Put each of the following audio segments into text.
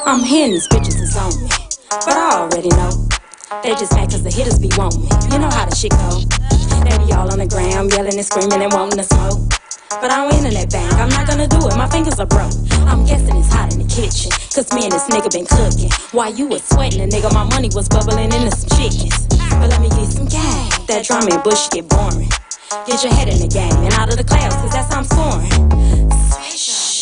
I'm hearing these bitches is on me, but I already know. They just mad cause the hitters be wanting me. You know how the shit go. They be all on the ground, yelling and screaming and wanting to smoke. But I don't internet bang, I'm not gonna do it, my fingers are broke. I'm guessing it's hot in the kitchen, cause me and this nigga been cooking. While you was sweating, a nigga, my money was bubbling into some chickens. But let me get some game, that drama and bush get boring. Get your head in the game and out of the clouds, cause that's how I'm scoring. Swish.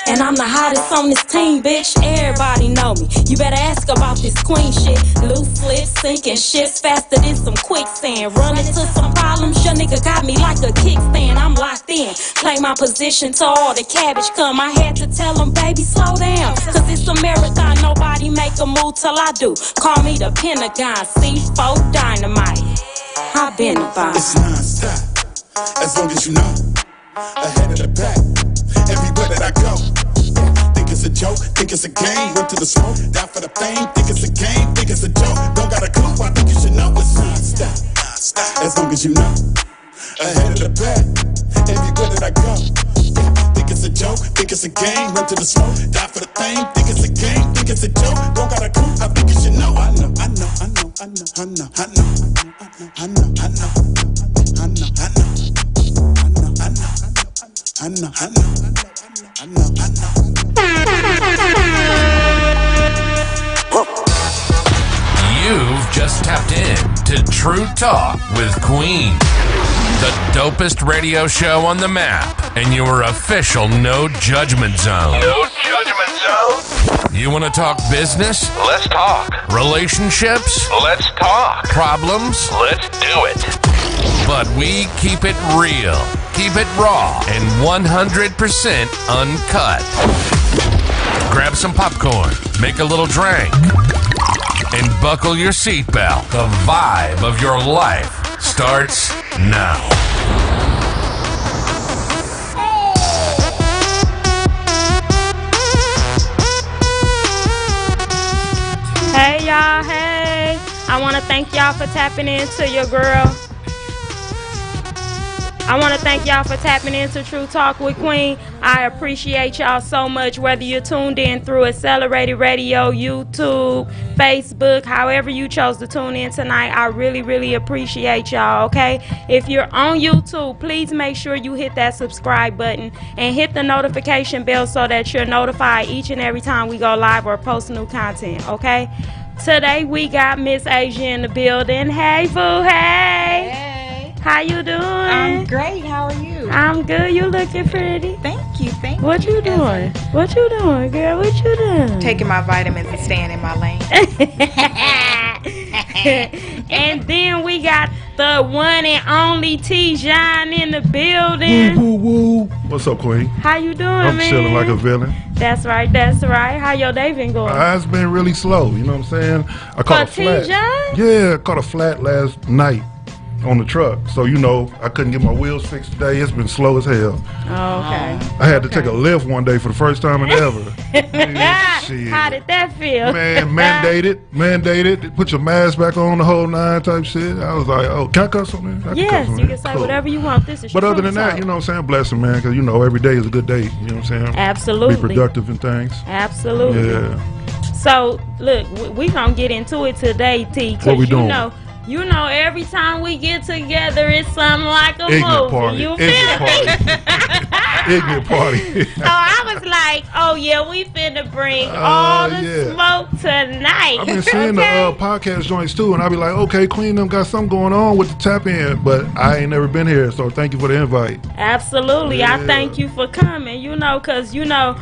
And I'm the hottest on this team, bitch. Everybody know me. You better ask about this queen shit. Loose lips, sinking ships faster than some quicksand. Running to some problems, your nigga got me like a kickstand. I'm locked in, play my position till all the cabbage come. I had to tell them, baby, slow down, cause it's a marathon. Nobody make a move till I do. Call me the Pentagon, C4 dynamite. I've been about it's non-stop, as long as you know. Ahead of the pack, everywhere that I go. Think it's a joke, think it's a game. Went to the smoke, die for the fame. Think it's a game, think it's a joke. Don't got a clue, I think you should know it's non-stop, as long as you know. Ahead of the pack, everywhere that I go. Think it's a joke, think it's a game. Went to the smoke, die for the fame. Think it's a game, think it's a joke. Don't got a clue, I think you should know. I know, I know, I know, I know, I know, I know, I know, I know, I know, I know. I know, I know, I know, I know. You've just tapped in to True Talk with Queen, the dopest radio show on the map, and your official No Judgment Zone. No Judgment Zone? You want to talk business? Let's talk. Relationships? Let's talk. Problems? Let's do it. But we keep it real, keep it raw, and 100% uncut. Grab some popcorn, make a little drink, and buckle your seatbelt. The vibe of your life starts now. Hey y'all, hey. I want to thank y'all for tapping into your girl. I want to thank y'all for tapping into True Talk with Queen. I appreciate y'all so much, whether you're tuned in through Accelerated Radio, YouTube, Facebook, however you chose to tune in tonight. I really, really appreciate y'all, okay? If you're on YouTube, please make sure you hit that subscribe button and hit the notification bell so that you're notified each and every time we go live or post new content, okay? Today we got Miss Asia in the building. Hey, boo, hey. Hey. How you doing? I'm great. How are you? I'm good. You looking pretty. Thank you. Thank you. What you doing? What you doing, girl? What you doing? Taking my vitamins and staying in my lane. And then we got the one and only TeJohn in the building. Woo, woo, woo. What's up, Queen? How you doing, I'm man? chilling like a villain. That's right. That's right. How your day been going? It's been really slow. You know what I'm saying? I caught a flat. TeJohn? Yeah, I caught a flat last night on the truck. So, you know, I couldn't get my wheels fixed today. It's been slow as hell. Oh, okay. I had to take a lift one day for the first time in ever. Shit. How did that feel? Man, mandated. Put your mask back on, the whole nine type shit. I was like, oh, can I cuss on this? Yes, you can say whatever you want. This is But other than that, you know what I'm saying? Blessing, man, because, you know, every day is a good day. You know what I'm saying? Absolutely. Be productive and things. Absolutely. Yeah. So, look, we going to get into it today, T. What we doing? You know, every time we get together, it's something like a Ignorant movie. party. You feel me? Ignorant party. So I was like, oh, yeah, we finna bring all the smoke tonight. I've been seeing the podcast joints, too, and I be like, okay, Queen them got something going on with the tap in, but I ain't never been here, so thank you for the invite. Absolutely. Yeah. I thank you for coming, you know, because, you know,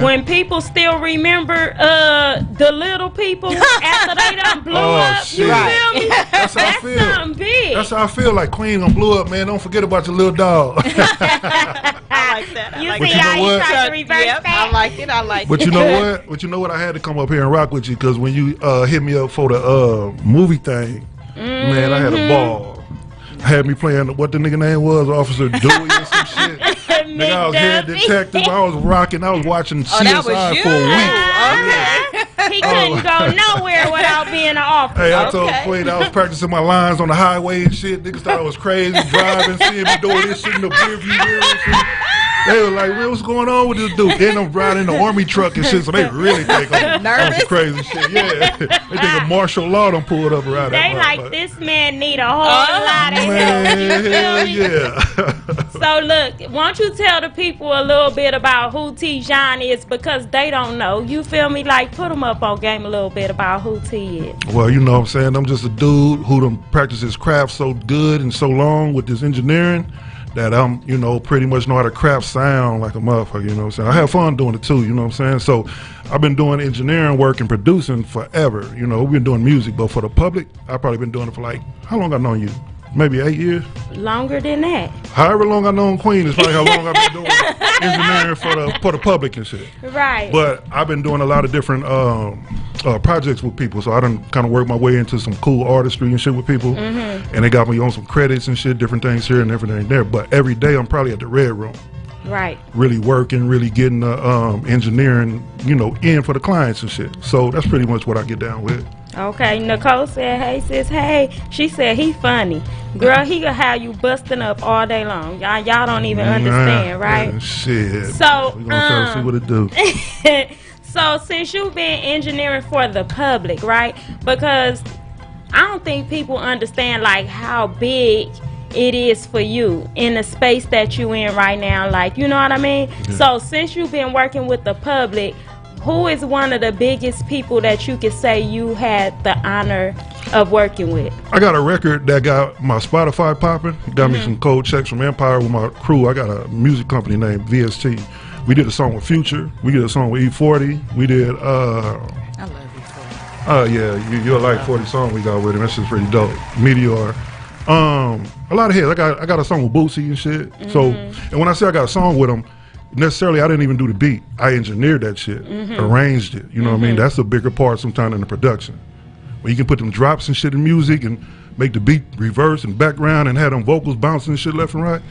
when people still remember the little people after they done blew up, shit. you feel me? That's how I feel. Something big. That's how I feel. Like Queen gonna blow up, man. Don't forget about your little dog. I like that. You see how you tried to reverse that? I like it. I like it. But you know what? But you know what? I had to come up here and rock with you because when you hit me up for the movie thing, man, I had a ball. Had me playing what the nigga name was, Officer Dewey or some shit. Nigga, I was head detective. I was rocking. I was watching CSI for a week. Okay. He couldn't go nowhere without being an officer. Hey, I told Queen I was practicing my lines on the highway and shit. Niggas thought I was crazy driving, seeing me doing this shit in the rearview mirror and shit. They were like, "What's going on with this dude?" Then I'm riding in the army truck and shit, so they really think I'm some crazy shit. Yeah, they think a martial law done pulled up around They that. like this man need a whole lot of help. You feel Man, me? yeah. So look, why don't you tell the people a little bit about who TeJohn is, because they don't know. You feel me? Like, put them up on game a little bit about who T is. Well, you know what I'm saying? I'm just a dude who done practiced his craft so good and so long with this engineering that I'm, pretty much know how to craft sound like a motherfucker, you know what I'm saying? I have fun doing it too, you know what I'm saying? So I've been doing engineering work and producing forever. We've been doing music, but for the public, I've probably been doing it for like, how long I known you? Maybe 8 years? Longer than that. However long I known Queen is probably how long I've been doing engineering for the public and shit. Right. But I've been doing a lot of different projects with people, so I done kind of worked my way into some cool artistry and shit with people, and they got me on some credits and shit, different things here and everything there. But every day I'm probably at the Red Room. Right. Really working, really getting the engineering, in for the clients and shit. So that's pretty much what I get down with. Okay, Nicole said, hey, sis, hey. She said, he funny. Girl, he gonna have you busting up all day long. Y'all don't even understand, right? Man, shit. So, we're gonna try to see what it do. So, since you've been engineering for the public, right? Because I don't think people understand, like, how big it is for you in the space that you in right now. Like, you know what I mean? Yeah. So, since you've been working with the public, who is one of the biggest people that you could say you had the honor of working with? I got a record that got my Spotify popping. Got me some cold checks from Empire with my crew. I got a music company named VST. We did a song with Future. We did a song with E40. We did, I love E40. Yeah, you'll like 40 song we got with him. That's just pretty dope. Meteor. A lot of hits. I got a song with Bootsy and shit. So, and when I say I got a song with him, necessarily I didn't even do the beat. I engineered that shit, arranged it. You know what I mean? That's a bigger part sometimes in the production. When you can put them drops and shit in music and make the beat reverse and background and have them vocals bouncing and shit left and right.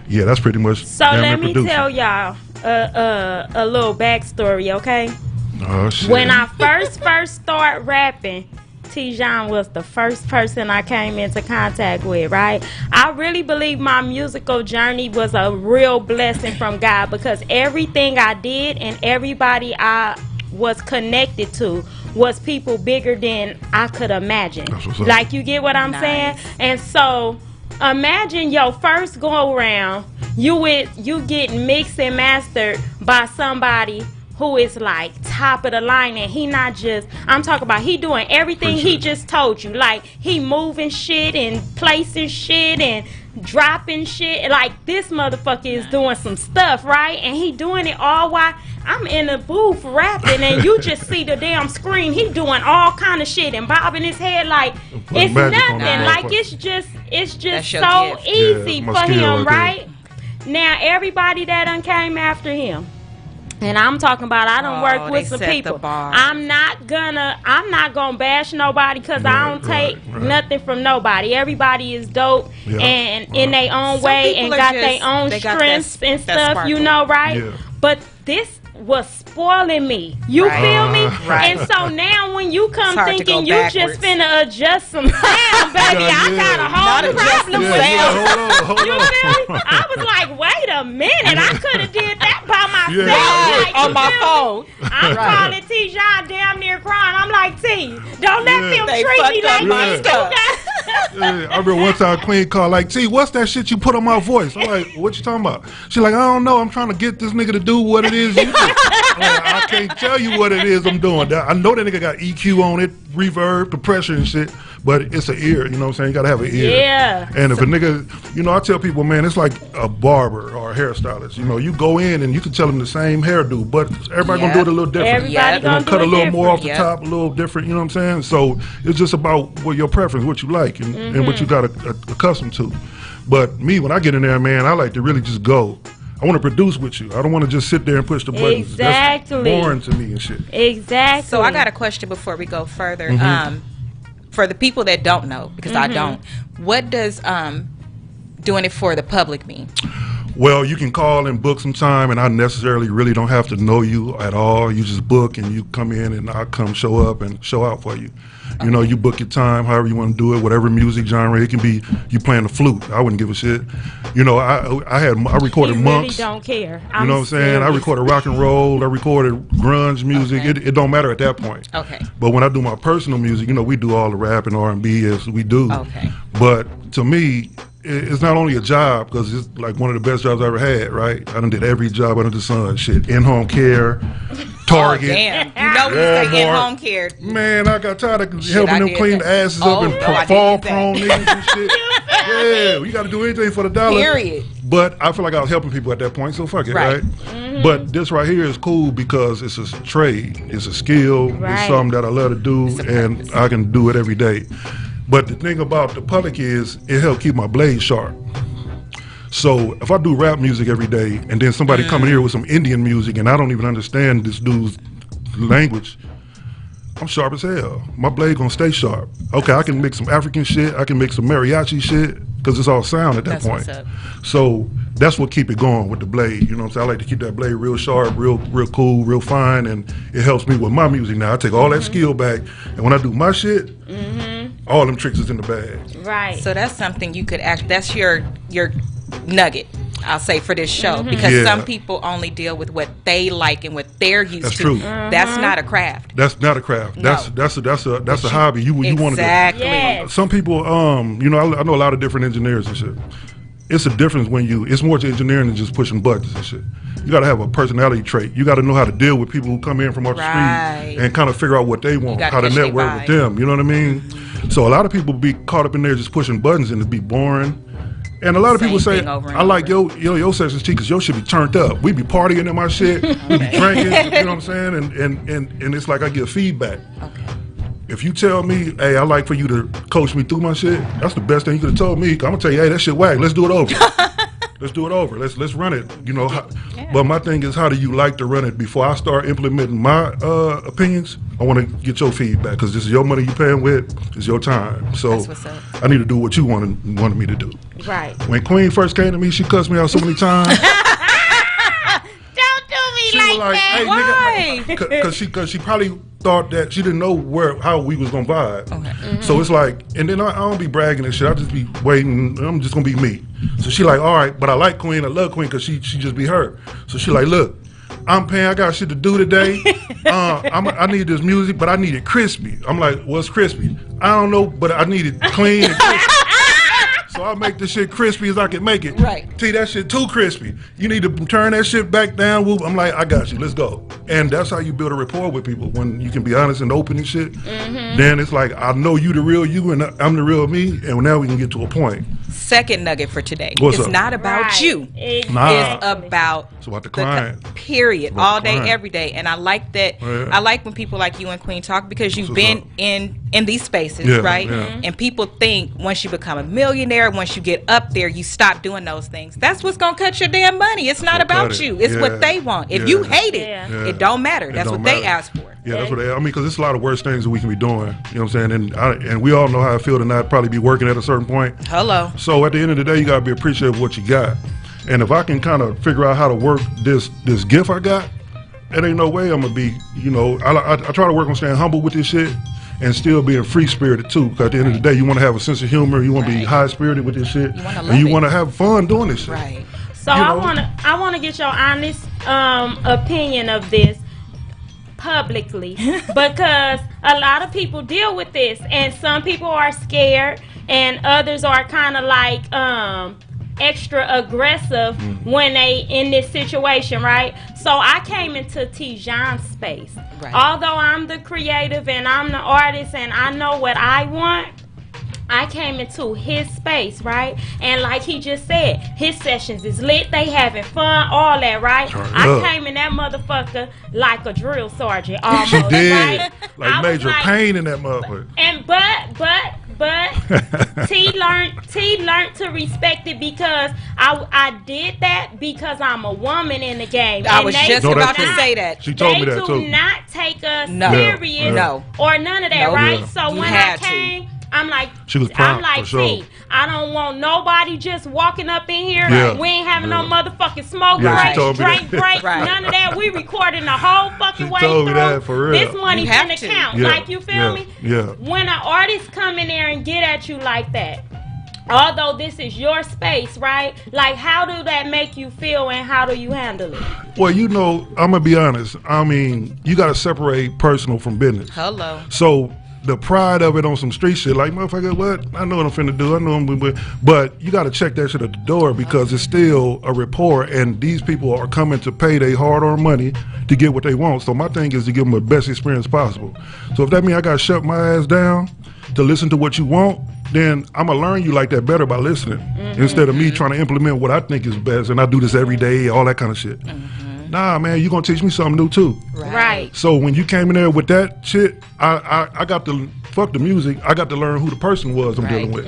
Yeah, that's pretty much. So let me tell y'all a little backstory, okay? Oh shit. When I first start rapping, TeJohn was the first person I came into contact with, right? I really believe my musical journey was a real blessing from God, because everything I did and everybody I was connected to was people bigger than I could imagine. Like, you get what I'm saying? And so imagine your first go around, you get mixed and mastered by somebody who is like top of the line, and he not just, I'm talking about he doing everything he just told you. Like, he moving shit and placing shit and dropping shit. Like, this motherfucker is doing some stuff, right? And he doing it all while I'm in the booth rapping, and you just see the damn screen. He doing all kind of shit and bobbing his head like it's nothing. Like, it's just so easy for him, right? Now everybody that done came after him, and I'm talking about, I don't work with some people. I'm not gonna bash nobody, because I don't take nothing from nobody. Everybody is dope and in their own way and got their own strengths and stuff, you know, right? Yeah. But this was spoiling me. You feel me? And so now when you come thinking you just finna adjust some sound, baby, I got a whole problem with you. You feel me? I was like, wait a minute, I could have did that by myself. Like, on my phone. I'm calling TeJohn damn near crying. I'm like, T, don't let them treat me like this. I remember one time Queen called like, T, what's that shit you put on my voice? I'm like, what you talking about? She's like, I don't know. I'm trying to get this nigga to do what it is you do. I can't tell you what it is I'm doing. I know that nigga got EQ on it, reverb, the pressure and shit, but it's an ear, you know what I'm saying? You gotta have an ear. Yeah. And if a nigga, I tell people, man, it's like a barber or a hairstylist. You go in and you can tell them the same hairdo, but everybody gonna do it a little different. Everybody gonna cut a little more off the top, a little different, you know what I'm saying? So it's just about what your preference, what you like, and what you got accustomed to. But me, when I get in there, man, I like to really just go. I want to produce with you. I don't want to just sit there and push the buttons. Exactly. That's boring to me and shit. Exactly. So I got a question before we go further. For the people that don't know, because I don't, what does doing it for the public mean? Well, you can call and book some time, and I necessarily really don't have to know you at all. You just book, and you come in, and I'll come show up and show out for you. You know, you book your time, however you want to do it, whatever music genre. It can be you playing the flute. I wouldn't give a shit. You know, I recorded He monks. really don't care. You know what I'm saying? I recorded rock and roll. I recorded grunge music. Okay. It don't matter at that point. Okay. But when I do my personal music, you know, we do all the rap and R&B as we do. Okay. But to me, it's not only a job, because it's like one of the best jobs I ever had, right? I done did every job under the sun. Shit, in-home care, Target. Oh, damn. You know we say Walmart. in-home care. Man, I got tired of Shit, helping I them did clean that. the asses Oh, up and no, I fall did that. prone niggas and shit. Yeah, we got to do anything for the dollar. Period. But I feel like I was helping people at that point, so fuck it, Right. right? But this right here is cool because it's a trade, it's a skill, Right. it's something that I love to do, It's a and purpose. I can do it every day. But the thing about the public is it helps keep my blade sharp. So if I do rap music every day and then somebody come in here with some Indian music and I don't even understand this dude's language, I'm sharp as hell. My blade gonna stay sharp. Okay, I can mix some African shit, I can mix some mariachi shit, because it's all sound at that That's point. what's up. So that's what keep it going with the blade. You know what I'm saying? I like to keep that blade real sharp, real cool, real fine, and it helps me with my music now. I take all that skill back, and when I do my shit, all them tricks is in the bag. Right. So that's something you could that's your nugget, I'll say, for this show, because Yeah. some people only deal with what they like and what they're used That's to. true. That's not a craft. That's not a craft. No. That's a hobby. You want to. Exactly. Yes. Some people, you know, I know a lot of different engineers and shit. It's a difference when it's more to engineering than just pushing buttons and shit. You got to have a personality trait. You got to know how to deal with people who come in from off the Right. street and kind of figure out what they want, gotta how to catch their network vibe. with them. You know what I mean? So a lot of people be caught up in there just pushing buttons and it be boring. And a lot of Same people say, thing over and I like over. your sessions cheap because your shit be turned up. We be partying in my shit. We be drinking. You know what I'm saying? And it's like I get feedback. Okay. If you tell me, hey, I like for you to coach me through my shit, that's the best thing you could have told me. I'm gonna tell you, hey, that shit whack. Let's do it over. Let's do it over. Let's run it. You know. Yeah. But my thing is, how do you like to run it? Before I start implementing my opinions, I want to get your feedback because this is your money you paying with. It's your time. So That's what's up. I need to do what you wanted me to do. Right. When Queen first came to me, she cussed me out so many times. Don't do me She like was like, that. "Hey, Why? nigga," because she probably thought that she didn't know how we was gonna vibe. Okay. So it's like, and then I don't be bragging and shit. I just be waiting. I'm just gonna be me. So she like, all right, but I like Queen. I love Queen because she just be her. So she like, look, I'm paying. I got shit to do today. I need this music, but I need it crispy. I'm like, what's crispy? I don't know, but I need it clean and crispy. So I'll make this shit crispy as I can make it. Right. See, that shit too crispy. You need to turn that shit back down. Whoop. I'm like, I got you. Let's go. And that's how you build a rapport with people. When you can be honest and open and shit, then it's like, I know you the real you and I'm the real me. And now we can get to a point. Second nugget for today. What's it's up? not about Right. you. Nah. It's about It's about the client. Period. About All the day, client. every day. And I like that. Oh, yeah. I like when people like you and Queen talk because you've what's been up. in these spaces, Yeah, right? yeah. And people think once you become a millionaire, once you get up there, you stop doing those things. That's what's gonna cut your damn money. It's not gonna about cut it. you. It's Yeah. what they want. If Yeah. you hate it, Yeah. it don't matter. It That's don't what they matter. ask for. Yeah, that's what I mean, because there's a lot of worse things that we can be doing. You know what I'm saying? And we all know how I feel to not probably be working at a certain point. Hello. So at the end of the day, you gotta be appreciative of what you got. And if I can kind of figure out how to work this gift I got, it ain't no way I'm gonna be. You know, I try to work on staying humble with this shit and still being free spirited too. Because at the end of the day, you want to have a sense of humor. You want to be Right. high spirited with this shit, You wanna and love you it. want to have fun doing this shit. Right. So You I know? wanna get your honest opinion of this publicly because a lot of people deal with this and some people are scared and others are kind of like extra aggressive when they in this situation, right? So I came into TeJohn's space. Right. Although I'm the creative and I'm the artist and I know what I want, I came into his space, right? And like he just said, his sessions is lit, they having fun, all that, right? Turn I up. came in that motherfucker like a drill sergeant almost, She did right? like I was major like- pain in that motherfucker. And but T learned to respect it because I did that because I'm a woman in the game. I And was they just No, do that's about to true. say that. She told they me that do too. not take us No. serious Yeah. No. or none of that, Nope. right? Yeah. So You when I had to. came, I'm like, She was I'm prompt, like, for sure. see, I don't want nobody just walking up in here. Yeah. We ain't having no motherfucking smoke Yeah, she breaks, told me drink that. breaks, Right. none of that. We recording the whole fucking She way told me through. that, for real. This money You have finna to. count. Yeah, Like, you feel yeah, me? yeah. When an artist come in there and get at you like that, although this is your space, right? Like, how do that make you feel and how do you handle it? Well, you know, I'm gonna be honest. I mean, you gotta separate personal from business. Hello. So the pride of it on some street shit, like, motherfucker, what? I know what I'm finna do. I know but you gotta check that shit at the door because it's still a rapport, and these people are coming to pay their hard-earned money to get what they want. So my thing is to give them the best experience possible. So if that means I gotta shut my ass down to listen to what you want, then I'm gonna learn you like that better by listening instead of me trying to implement what I think is best. And I do this every day, all that kind of shit. Nah, man, you gonna teach me something new too. Right. So when you came in there with that shit, I got to fuck the music. I got to learn who the person was I'm dealing with.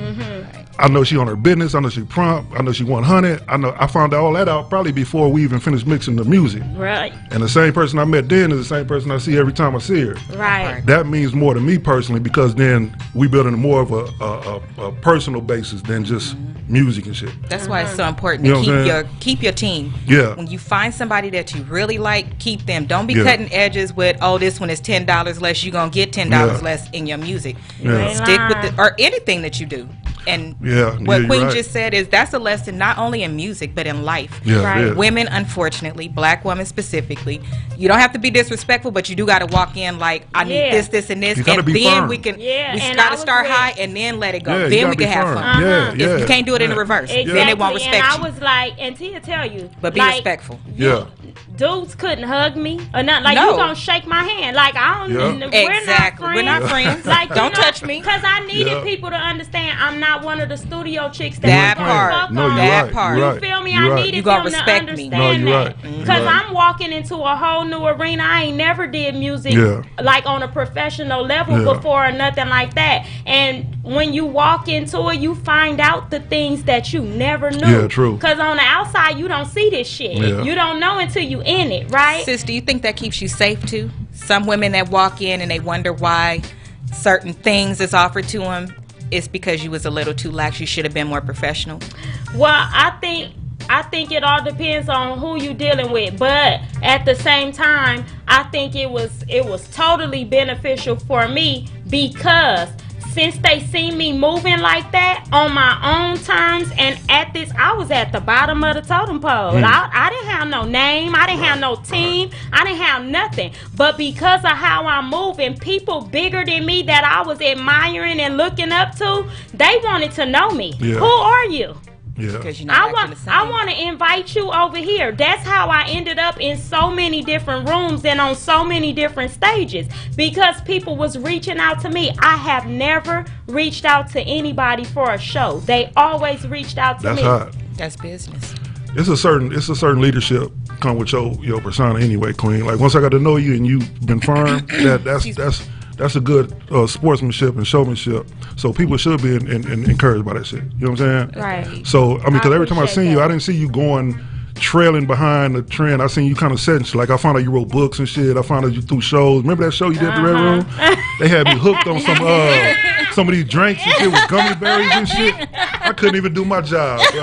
I know she on her business. I know she prompt. I know she 100. I found all that out probably before we even finished mixing the music. Right. And the same person I met then is the same person I see every time I see her. Right. That means more to me personally because then we building more of a personal basis than just music and shit. That's why it's so important You to know what I'm saying? keep your team. Yeah. When you find somebody that you really like, keep them. Don't be Yeah. cutting edges with, oh, this one is $10 less. You're gonna get $10 Yeah. less in your music. Yeah. Stick with it, or anything that you do. And Yeah, what you're Queen right. just said is that's a lesson not only in music but in life. Yeah, Right. yeah. Women, unfortunately, black women specifically, you don't have to be disrespectful, but you do got to walk in like, I need Yeah. this, and this, You gotta and be then firm. we can. Yeah, we and got I to was start with- high and then let it go. Yeah, you then gotta we be can have firm. fun. Yeah, If yeah. you can't do it in the Yeah. reverse, Exactly. then they won't And respect I you. was like, and Tia tell you, But be like, respectful. Yeah. dudes couldn't hug me or nothing. Like, No. you gonna shake my hand. Like, I don't. Yeah. Exactly. We're not friends. Like, Don't touch me. Because I needed Yeah. people to understand I'm not one of the studio chicks That that you part. fuck No, on. you're That right. part. You're You right. feel me? You're I right. needed You gonna them to respect me. understand No, you're that. right. You're Because right. I'm walking into a whole new arena. I ain't never did music Yeah. like on a professional level Yeah. before or nothing like that. And when you walk into it, you find out the things that you never knew. Yeah, true. Because on the outside, you don't see this shit. Yeah. You don't know until you in it, right? Sis, do you think that keeps you safe too? Some women that walk in and they wonder why certain things is offered to them. It's because you was a little too lax. You should have been more professional. Well, I think it all depends on who you dealing with, but at the same time, I think it was totally beneficial for me because since they see me moving like that on my own terms, and at this, I was at the bottom of the totem pole. I didn't have no name, I didn't have no team, I didn't have nothing. But because of how I'm moving, people bigger than me that I was admiring and looking up to, they wanted to know me. Yeah. Who are you? Yeah. Because you're not acting the same. I want to invite you over here. That's how I ended up in so many different rooms and on so many different stages because people was reaching out to me. I have never reached out to anybody for a show. They always reached out to That's me. hot. That's business. It's a certain leadership come with your persona anyway, Queen. Like once I got to know you and you've been firm, that's a good sportsmanship and showmanship. So people should be encouraged by that shit. You know what I'm saying? Right. So I mean, because every time I appreciate seen you, that. I didn't see you going trailing behind the trend. I seen you kind of setting shit. Like I found out you wrote books and shit. I found out you through shows. Remember that show you did at the Red Room? They had me hooked on some of these drinks and shit with gummy berries and shit. I couldn't even do my job, yo.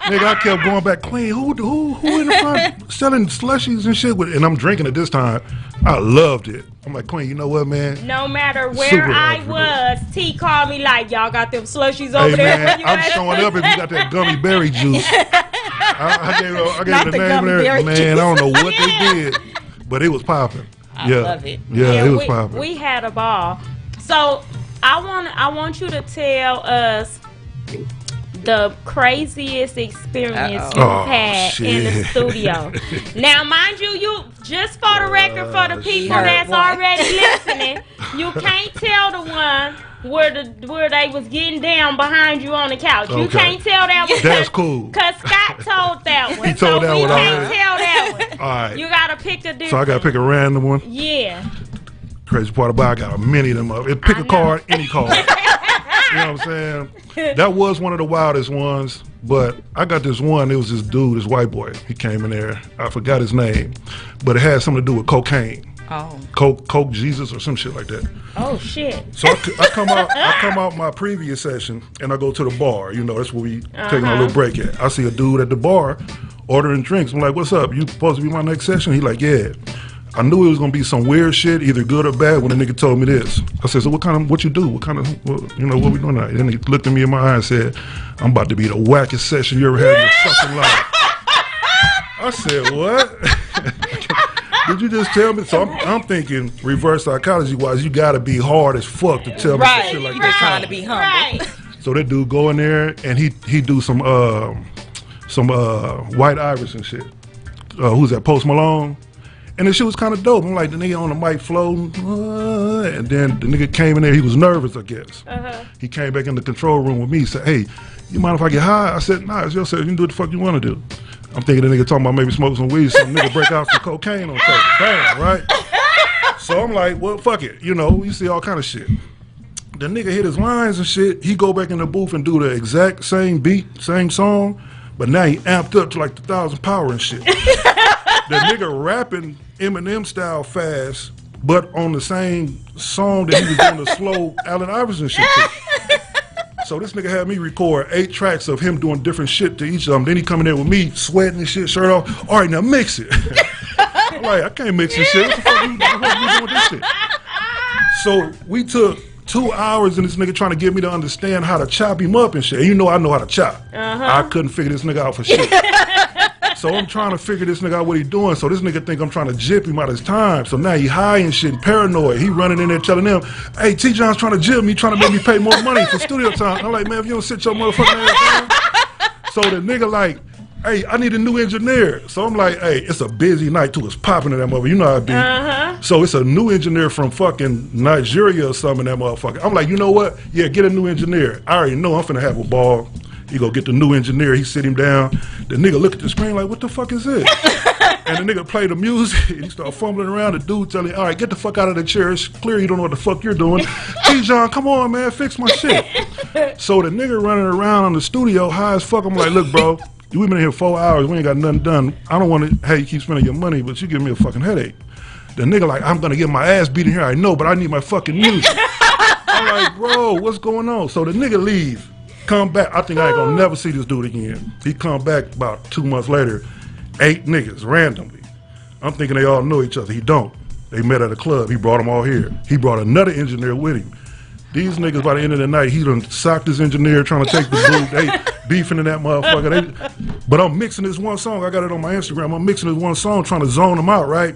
Nigga, I kept going back, Queen, who in the front selling slushies and shit? And I'm drinking it this time. I loved it. I'm like, Queen, you know what, man? No matter where Super I entrepreneur. was, T called me like, y'all got them slushies over Hey, there. man, for you I'm at?" showing up if you got that gummy berry juice. I gave Not the the name gummy there. berry Man, juice. I don't know what they did, but it was popping. I Yeah. love it. Yeah, it was we, popping. we had a ball. So I want you to tell us the craziest experience Uh-oh. you've Oh, had in the shit. studio. Now, mind you just for the record, for the people shit. that's What? already listening, you can't tell the one where they was getting down behind you on the couch. You Okay. can't tell that one. That's cool. Cause Scott told that one. He told so that we one can't already. tell that one. All right. You gotta pick a different. So I got to pick a random one. Yeah. Crazy part about it, I got many of them up. Pick I a know. card, any card. You know what I'm saying? That was one of the wildest ones, but I got this one. It was this dude, this white boy. He came in there. I forgot his name, but it had something to do with cocaine. Oh. Coke Jesus or some shit like that. Oh shit. So I come out my previous session and I go to the bar. You know, that's where we taking our little break at. I see a dude at the bar ordering drinks. I'm like, what's up? You supposed to be my next session? He like, yeah. I knew it was gonna be some weird shit, either good or bad, when the nigga told me this. I said, so what you do? What we doing tonight? And he looked at me in my eye and said, I'm about to be the wackest session you ever had in your fucking life. I said, what? Did you just tell me? So I'm thinking reverse psychology wise, you gotta be hard as fuck to tell me some shit like that. Trying to be humble. Right. So that dude go in there and he do some White Iris and shit. Who's that? Post Malone. And the shit was kind of dope. I'm like, the nigga on the mic floating. And then the nigga came in there. He was nervous, I guess. He came back in the control room with me. Said, hey, you mind if I get high? I said, nah, it's your set. You can do what the fuck you want to do. I'm thinking the nigga talking about maybe smoke some weed. Some nigga break out some cocaine on tape. Bam, right? So I'm like, well, fuck it. You know, you see all kind of shit. The nigga hit his lines and shit. He go back in the booth and do the exact same beat, same song. But now he amped up to like 1,000 power and shit. The nigga rapping Eminem style fast, but on the same song that he was doing the slow Allen Iverson shit to. So this nigga had me record 8 tracks of him doing different shit to each of them. Then he coming in with me sweating and shit, shirt off. All right, now mix it. I'm like, I can't mix this shit. What the fuck you doing with this shit? So we took 2 hours and this nigga trying to get me to understand how to chop him up and shit. And you know I know how to chop. I couldn't figure this nigga out for shit. So I'm trying to figure this nigga out what he doing. So this nigga think I'm trying to jip him out his time. So now he high and shit and paranoid. He running in there telling them, hey, TeJohn's trying to jip me, trying to make me pay more money for studio time. I'm like, man, if you don't sit your motherfucking ass down. So the nigga like, hey, I need a new engineer. So I'm like, hey, it's a busy night too. It's popping in that motherfucker. You know how it be. So it's a new engineer from fucking Nigeria or something in that motherfucker. I'm like, you know what? Yeah, get a new engineer. I already know I'm finna have a ball. He go get the new engineer. He sit him down. The nigga look at the screen like, what the fuck is this? And the nigga play the music. He start fumbling around. The dude tell him, all right, get the fuck out of the chair. It's clear you don't know what the fuck you're doing. TeJohn, come on, man, fix my shit. So the nigga running around on the studio high as fuck. I'm like, look, bro, we've been here 4 hours. We ain't got nothing done. I don't want to, hey, you keep spending your money, but you give me a fucking headache. The nigga like, I'm going to get my ass beat in here. I know, but I need my fucking music. I'm like, bro, what's going on? So the nigga leave. Come back. I think I ain't gonna never see this dude again. He come back about 2 months later, 8 niggas randomly. I'm thinking they all know each other. He don't. They met at a club. He brought them all here. He brought another engineer with him. These niggas by the end of the night, he done socked his engineer trying to take the dude. They beefing in that motherfucker. But I'm mixing this one song. I got it on my Instagram. I'm mixing this one song, trying to zone him out, right?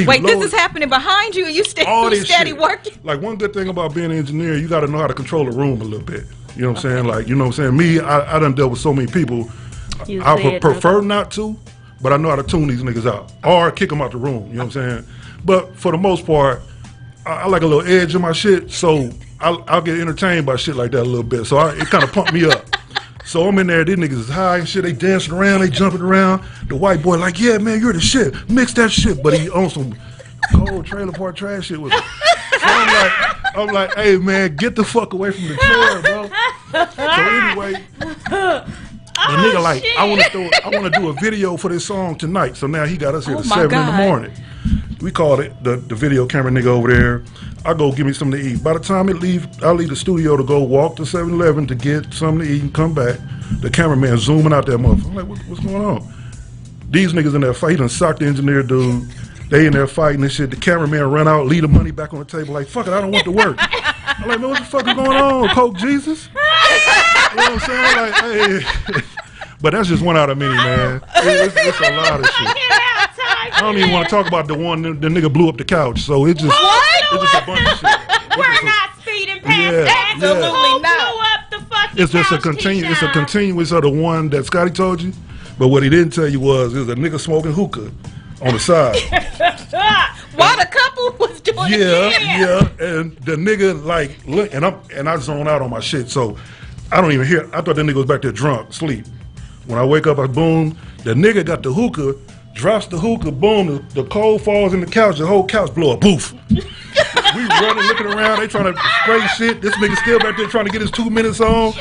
Wait, this is happening behind you? You steady working? Like, one good thing about being an engineer, you got to know how to control the room a little bit. You know what I'm saying? Like, you know what I'm saying? Me, I done dealt with so many people. I prefer not to, but I know how to tune these niggas out. Or kick them out the room, you know what I'm saying? But for the most part, I like a little edge in my shit, so I'll get entertained by shit like that a little bit. So it kind of pumped me up. So I'm in there, these niggas is high and shit, they dancing around, they jumping around. The white boy like, yeah, man, you're the shit. Mix that shit. But he on some cold trailer park trash shit with him. So I'm like, hey man, get the fuck away from the chair, bro. So anyway, the nigga like, I want to do a video for this song tonight. So now he got us here at 7 in the morning. We called it the video camera nigga over there. I go give me something to eat. By the time I leave the studio to go walk to 7-Eleven to get something to eat and come back. The cameraman zooming out that motherfucker. I'm like, what's going on? These niggas in there fight, he done socked the engineer dude. They in there fighting and shit. The cameraman run out, leave the money back on the table like, fuck it, I don't want to work. I'm like, man, what the fuck is going on? Coke Jesus? You know what I'm saying? Like, hey. But that's just one out of many, man. It's a lot of shit. I don't even want to talk about the one the nigga blew up the couch. So it's just a bunch of shit. We're not speeding past absolutely not. Blew up the fucking it's just couch, it's a continuous of the one that Scotty told you. But what he didn't tell you was a nigga smoking hookah on the side. While the couple was doing it. Yeah. And the nigga like look, and I zone out on my shit. So I don't even hear. I thought the nigga was back there drunk, sleep. When I wake up, I boom. The nigga got the hookah, drops the hookah, boom. The coal falls in the couch. The whole couch blow up. Poof. We running, looking around. They trying to spray shit. This nigga still back there trying to get his 2 minutes on.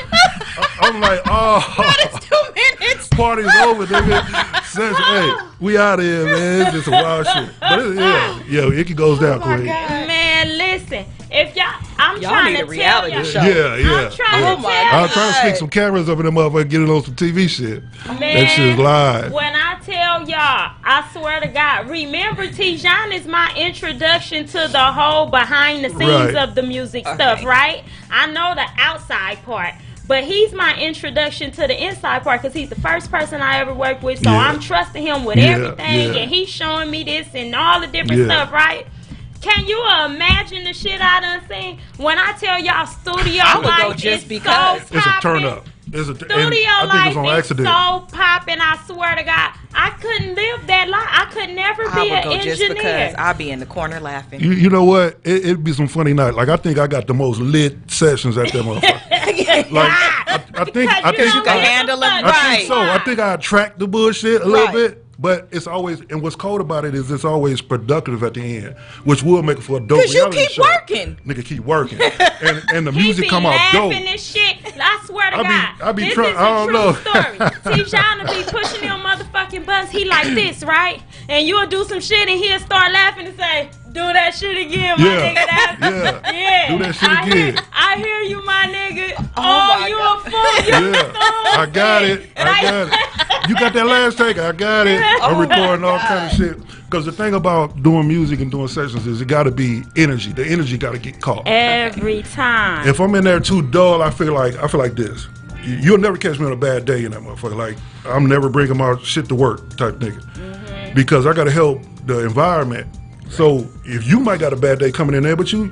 I'm like, oh. What is 2 minutes? Party's over, nigga. session. Hey, we out of here, man. It's just some wild shit. But it goes down, Queen. Man, listen. If I'm Y'all trying need to a reality tell show. Yeah. I'm trying to tell I'm trying to stick some cameras up in them motherfuckers, get it on some TV shit. Man, That shit's live. When I tell y'all, I swear to God, remember TeJohn is my introduction to the whole behind the scenes of the music stuff, right? I know the outside part. But he's my introduction to the inside part because he's the first person I ever worked with. So I'm trusting him with everything. And he's showing me this and all the different stuff, right? Can you imagine the shit I done seen? When I tell y'all studio life is so poppin'. It's a turn up. Studio life is so poppin', I swear to God. I couldn't live that life. I could never be an engineer. Just because I'll be in the corner laughing. You know what? It'd be some funny night. Like, I think I got the most lit sessions at that motherfucker. Like, I think you can handle them right. I think so. I think I attract the bullshit a little bit. But it's always, and what's cold about it is it's always productive at the end, which will make it for a dope reality show. Because you keep working. Nigga keep working. And the music come out dope. And shit. I swear to God. I be trying, I don't know. TeJohn will be pushing them motherfucking buttons. He like this, right? And you'll do some shit and he'll start laughing and say, do that shit again, my nigga. Do that shit again. I hear you, my nigga. Oh, you a fool. I got it. You got that last take? I got it. I'm recording all kind of shit. Because the thing about doing music and doing sessions is it got to be energy. The energy got to get caught. Every time. If I'm in there too dull, I feel like this. You'll never catch me on a bad day in that motherfucker. Like, I'm never bringing my shit to work type nigga. Because I got to help the environment. So if you might got a bad day coming in there, but you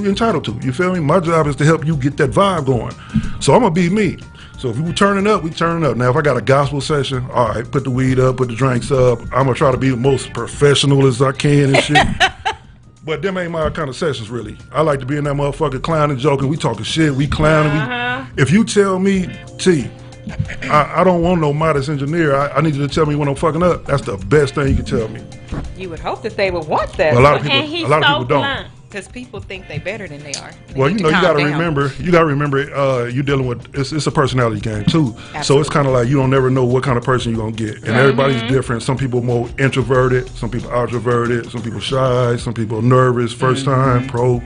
entitled to. You feel me? My job is to help you get that vibe going. So I'm gonna be me. So if we turning up, we turning up. Now if I got a gospel session, all right, put the weed up, put the drinks up. I'm gonna try to be the most professional as I can and shit. But them ain't my kind of sessions really. I like to be in that motherfucker clowning, joking. We talking shit, we clowning. If you tell me, T, I don't want no modest engineer. I need you to tell me when I'm fucking up. That's the best thing you can tell me. You would hope that they would want that. A lot of people don't. Because people think they better than they are. Well, you gotta remember, you're dealing with, it's a personality game too. Absolutely. So it's kind of like you don't never know what kind of person you're gonna get. And everybody's different. Some people more introverted, some people extroverted, some people shy, some people nervous, first time, pro.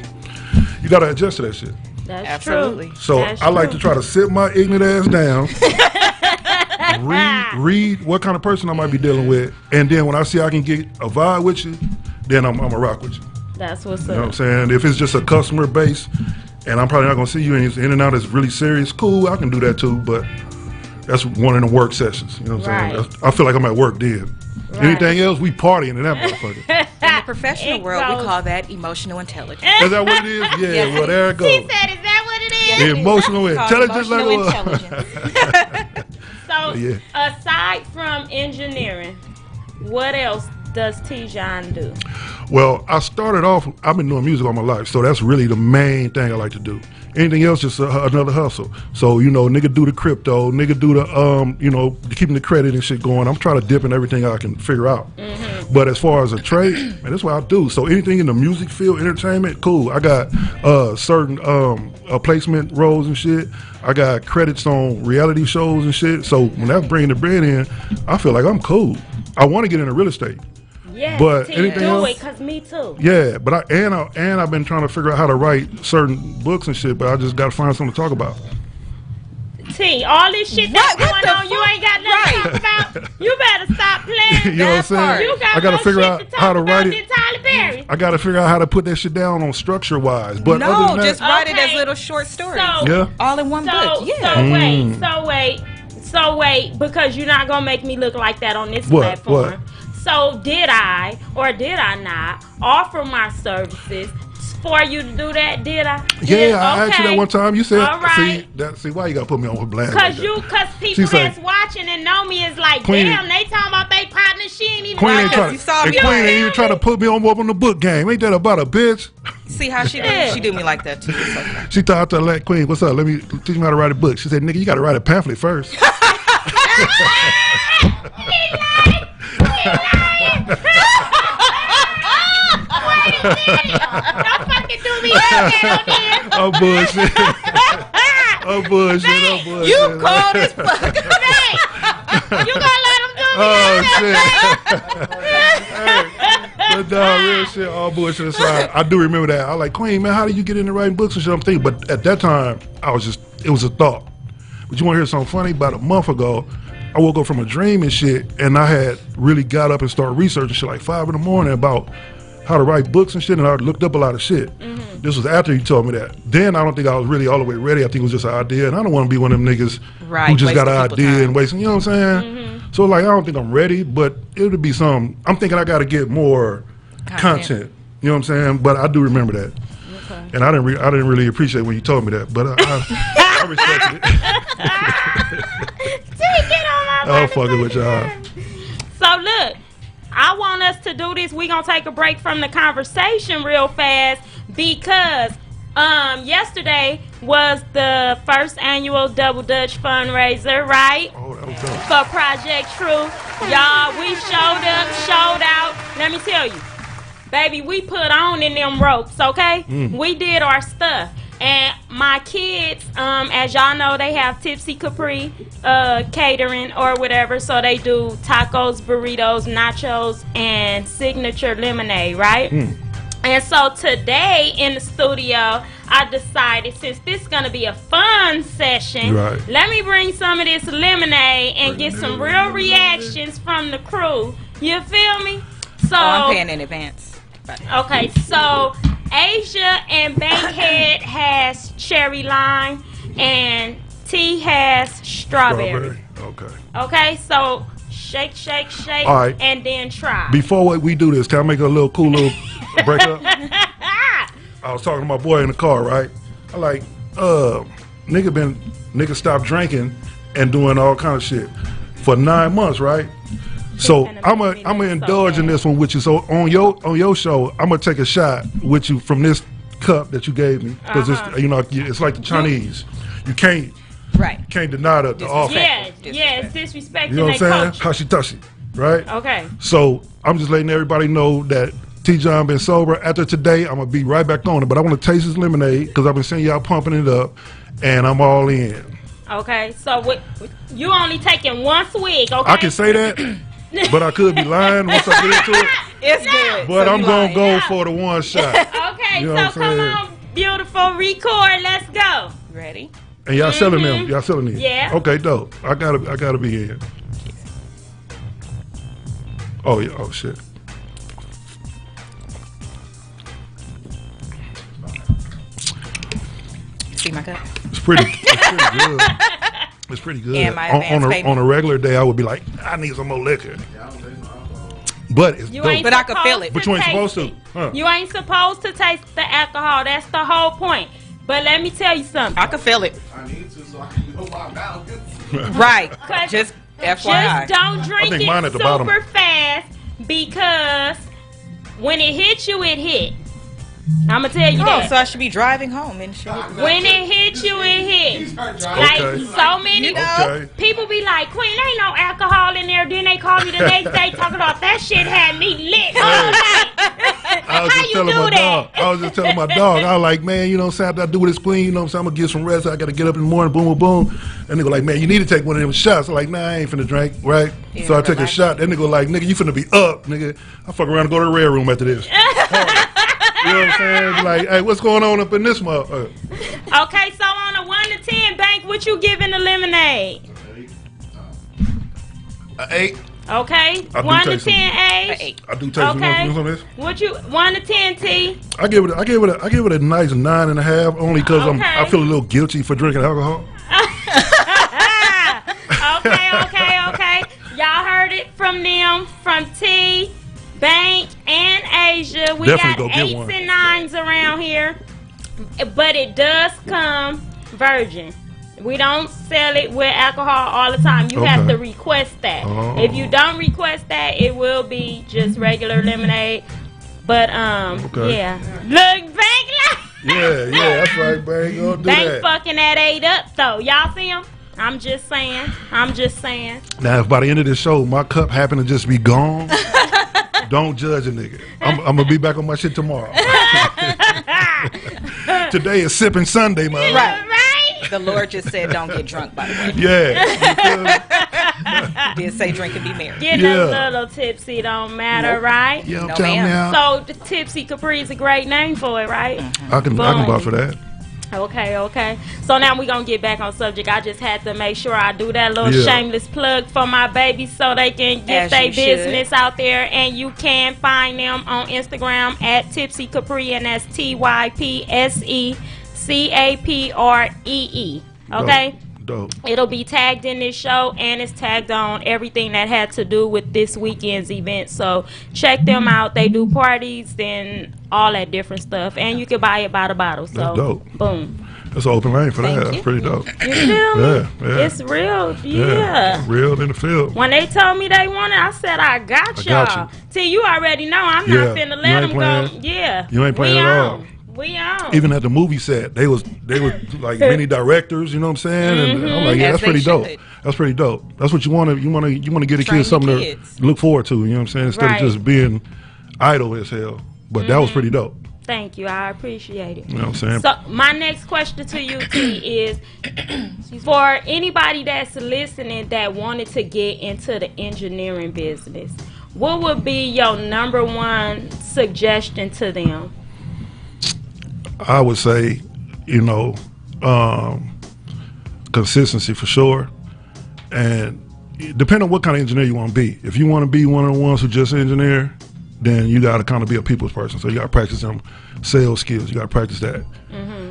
You gotta adjust to that shit. That's absolutely true. So I like to try to sit my ignorant ass down, read what kind of person I might be dealing with, and then when I see I can get a vibe with you, then I'm a rock with you. That's what's up. You know what I'm saying? If it's just a customer base, and I'm probably not gonna see you in and out is really serious, cool, I can do that too, but that's one of the work sessions. You know what I'm saying? I feel like I'm at work then. Right. Anything else, we partying in that motherfucker. In the professional world, we call that emotional intelligence. Is that what it is? Yeah, yes, well, there it goes. She said, is that what it is? The emotional intelligence. So, aside from engineering, what else does TeJohn do? Well, I started off, I've been doing music all my life, so that's really the main thing I like to do. Anything else, just another hustle. So, nigga do the crypto, nigga do the, keeping the credit and shit going. I'm trying to dip in everything I can figure out. But as far as a trade, man, that's what I do. So anything in the music field, entertainment, cool. I got certain placement roles and shit. I got credits on reality shows and shit. So when that's bringing the bread in, I feel like I'm cool. I want to get into real estate. Yeah, but anything else? Do it, cause me too. Yeah, but I've been trying to figure out how to write certain books and shit, but I just got to find something to talk about. T, all this shit that's going on, you ain't got nothing to talk about. You better stop playing. You know what I'm saying? You got I got to figure out how to write it. I got to figure out how to put that shit down on structure wise. But other than that, just write it as little short stories. All in one book. Yeah. So wait, because you're not gonna make me look like that on this platform. What? So did I or did I not offer my services for you to do that? Did I? Yeah, I asked you that one time. You said, all right. See why you gotta put me on blast? Because people that's watching and know me is like, Queen, damn, they talking about they partner. She ain't even Queen ain't trying to put me on up on the book game. Ain't that about a bitch? See how she do? She do me like that too. Okay. She thought to let Queen, what's up? Let me teach me how to write a book. She said, nigga, you gotta write a pamphlet first. Don't fucking do me like that. Oh bullshit. Oh bullshit. You cold as fuck. You gonna let him do But real shit, all bullshit aside, I do remember that. I was like, Queen, man, how did you get into writing books and shit? I'm thinking, but at that time, it was a thought. But you want to hear something funny? About a month ago, I woke up from a dream and shit, and I had really got up and started researching shit like 5 in the morning about how to write books and shit, and I looked up a lot of shit. This was after you told me that. Then I don't think I was really all the way ready. I think it was just an idea, and I don't want to be one of them niggas who just got an idea and wasting, you know what I'm saying? So like, I don't think I'm ready, but it would be some, I'm thinking I got to get more content. You know what I'm saying? But I do remember that. Okay. And I didn't really appreciate when you told me that, but I respected it. Take it on my I'm fucking with y'all. So look, I want us to do this. We're going to take a break from the conversation real fast because yesterday was the first annual Double Dutch fundraiser, right? Oh, that was dope. For Project True. Y'all, we showed up, showed out. Let me tell you, baby, we put on in them ropes, okay? We did our stuff. And my kids, as y'all know, they have Tipsy Capri catering or whatever. So they do tacos, burritos, nachos, and signature lemonade, right? And so today in the studio, I decided since this is going to be a fun session, let me bring some of this lemonade and get some real reactions from the crew. You feel me? So I'm paying in advance. Okay, so Asia and Bankhead has cherry lime and T has strawberry. Okay, so shake, shake, shake, all right, and then try. Before we do this, can I make a little cool little break up? I was talking to my boy in the car, right? I like, nigga stopped drinking and doing all kind of shit for 9 months, right? So I'm gonna indulge in this one with you. So on your show, I'm gonna take a shot with you from this cup that you gave me because it's it's like the Chinese. You can't deny the offer. Yeah, it's disrespecting. You know what I'm saying? Hashi tashi, right? Okay. So I'm just letting everybody know that TeJohn been sober. After today, I'm gonna be right back on it. But I want to taste his lemonade because I've been seeing y'all pumping it up, and I'm all in. Okay. So you only taking one swig? Okay. I can say that. But I could be lying once I get into it. It's good. But so I'm going to go for the one shot. Okay, you know so come on, beautiful. Record. Let's go. Ready? And y'all selling them? Y'all selling these? Yeah. Okay, dope. I gotta be in. Oh, yeah. Oh, shit. See my cup? It's pretty good. It's pretty good. On a regular day, I would be like, I need some more liquor. But it's dope. But I could feel it. But you ain't supposed to. Huh? You ain't supposed to taste the alcohol. That's the whole point. But let me tell you something. I can feel it. I need to so I can know my balance. Right. Just FYI. Just don't drink it super fast because when it hits you, it hit. I'm gonna tell you that. So I should be driving home and shit. When it hit you, it hit. Like so many people be like, Queen, ain't no alcohol in there. Then they call me the next day talking about that shit had me lit all night. I was just telling my dog. I was like, man, you know what I'm saying? After I do with this Queen, you know what I'm saying? I'm gonna get some rest. I gotta get up in the morning, boom, boom, boom. And they go like, man, you need to take one of them shots. I'm like, nah, I ain't finna drink, right? Yeah, so I take a shot. Then they go like, nigga, you finna be up, nigga. I fuck around and go to the red room after this. You know what I'm saying? Like, hey, what's going on up in this motherfucker? Okay, so on a 1 to 10, Bank, what you giving the lemonade? 8. Okay, 1 to 10, Age. I do taste some this. What you 1 to 10, T? I give it a nice 9.5, only because I feel a little guilty for drinking alcohol. Okay. Y'all heard it from them, from T, Bank, and Asia. We Definitely got 8s and 9s around here, but it does come virgin. We don't sell it with alcohol all the time. You have to request that. If you don't request that, it will be just regular lemonade. But yeah. Look, Bank. Yeah, that's right, Bank. Go do Bank that. fucking that 8 up though. Y'all see him? I'm just saying. Now, if by the end of this show my cup happen to just be gone, don't judge a nigga. I'm gonna be back on my shit tomorrow. Today is sipping Sunday, man. Right. The Lord just said don't get drunk, by the way. Yeah. Did say drink and be merry. Getting a little tipsy don't matter, right? Yeah, No, tell me ma'am. out. So the Tipsy Capri is a great name for it, right? I can vouch for that. Okay. So now we're going to get back on subject. I just had to make sure I do that little shameless plug for my babies so they can get their business out there. And you can find them on Instagram at Tipsy Capri, and that's TYPSECAPREE. Okay? Dope. It'll be tagged in this show, and it's tagged on everything that had to do with this weekend's event. So check them out. They do parties and all that different stuff, and you can buy it by the bottle. So That's dope. Boom. That's an open lane for that. That's pretty dope. You feel me? Yeah. It's real. Yeah. Real in the field. When they told me they wanted, I said, I got y'all. See, you already know I'm not finna let them go. Yeah. You ain't playing at all. We on. Even at the movie set, they was like many directors, you know what I'm saying? And I'm like, yeah, that's pretty dope. That's pretty dope. That's what you want to get a kid something to look forward to, you know what I'm saying? Instead of just being idle as hell. But that was pretty dope. Thank you. I appreciate it. You know what I'm saying? So my next question to you, T, is for anybody that's listening that wanted to get into the engineering business, what would be your number one suggestion to them? I would say, consistency for sure. And depending on what kind of engineer you want to be. If you want to be one of the ones who just engineer, then you got to kind of be a people's person. So you got to practice them sales skills. You got to practice that.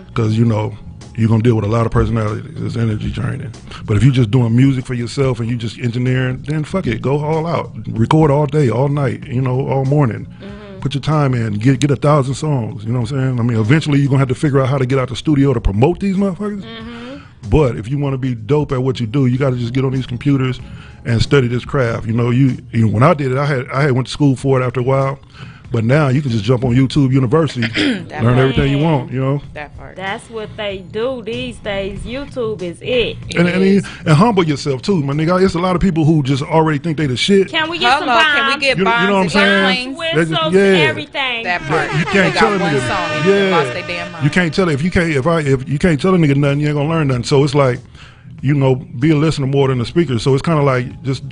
Because, you're going to deal with a lot of personalities. It's energy draining. But if you're just doing music for yourself and you just engineering, then fuck it. Go all out. Record all day, all night, all morning. Put your time in. Get 1,000 songs. You know what I'm saying? I mean, eventually you're going to have to figure out how to get out the studio to promote these motherfuckers. But if you want to be dope at what you do, you got to just get on these computers and study this craft. When I did it, I had went to school for it after a while. But now you can just jump on YouTube University, learn everything you want, That part. That's what they do these days. YouTube is it. And humble yourself too, my nigga. It's a lot of people who just already think they the shit. Can we get some bombs? Can we get You know what I'm saying? Whistles and everything. That part. You can't tell a nigga. You can't tell if you can't tell a nigga nothing, you ain't gonna learn nothing. So it's like, be a listener more than a speaker. So it's kind of like just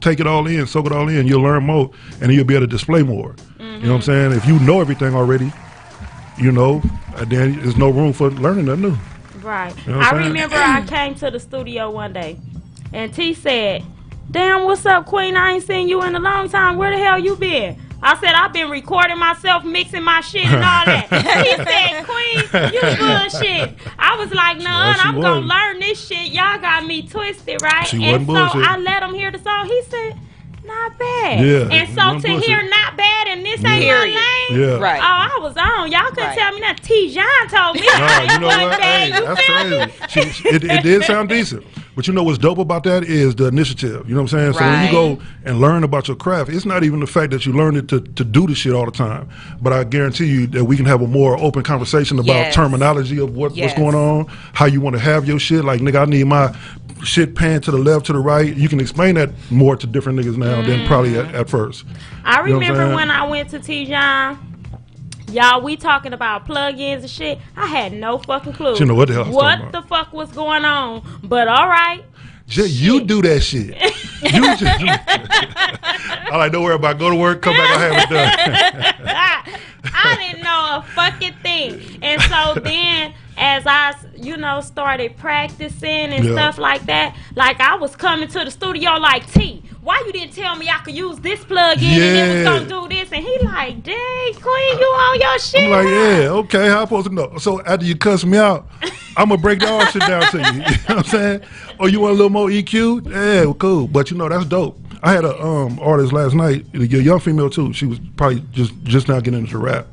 take it all in, soak it all in. You'll learn more, and you'll be able to display more. You know what I'm saying? If you know everything already, then there's no room for learning nothing new. Right. You know what I'm saying? Remember I came to the studio one day, and T said, "Damn, what's up, Queen? I ain't seen you in a long time. Where the hell you been?" I said, "I've been recording myself, mixing my shit and all that." He said, "Queen, you bullshit." I was like, "Nah, I'm going to learn this shit. Y'all got me twisted, right?" And so I let him hear the song. He said, "Not bad." Yeah, and so to hear "not bad" and this ain't my lane, right? Oh, I was on. Y'all couldn't tell me that. TeJohn told me. No, you know what? Hey, that's crazy. It did sound decent. But what's dope about that is the initiative. You know what I'm saying? So when you go and learn about your craft, it's not even the fact that you learn it to do the shit all the time. But I guarantee you that we can have a more open conversation about terminology of what's going on, how you want to have your shit. Like, nigga, I need my shit pan to the left, to the right. You can explain that more to different niggas now than probably at first. I remember when I went to TeJohn. Y'all, we talking about plugins and shit. I had no fucking clue. You know what the hell I was talking about. The fuck was going on? But all right. You do that shit. You just do. All right, don't worry about it. Go to work, come back, I have it done. I didn't know a fucking thing. And so then as I, started practicing and stuff like that, like I was coming to the studio like, T, why you didn't tell me I could use this plug-in and it was going to do this? And he like, dang, Queen, you on your shit. I'm like, okay, how I supposed to know? So after you cuss me out, I'm going to break the all shit down to you. You know what I'm saying? Oh, you want a little more EQ? Yeah, well, cool. But that's dope. I had a artist last night, a young female too. She was probably just now getting into rap.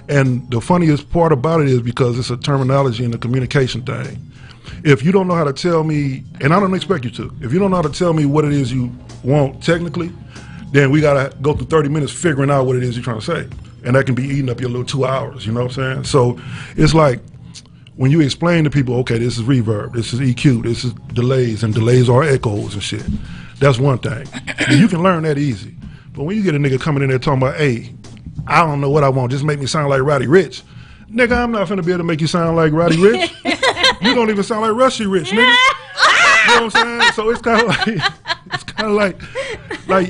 And the funniest part about it is because it's a terminology and a communication thing. If you don't know how to tell me, and I don't expect you to, if you don't know how to tell me what it is you want technically, then we got to go through 30 minutes figuring out what it is you're trying to say. And that can be eating up your little 2 hours, you know what I'm saying? So it's like when you explain to people, okay, this is reverb, this is EQ, this is delays, and delays are echoes and shit. That's one thing. And you can learn that easy. But when you get a nigga coming in there talking about, hey, I don't know what I want, just make me sound like Roddy Ricch. Nigga, I'm not finna be able to make you sound like Roddy Ricch. You don't even sound like Rushy Rich, nigga. You know what I'm saying? So it's kind of like, like,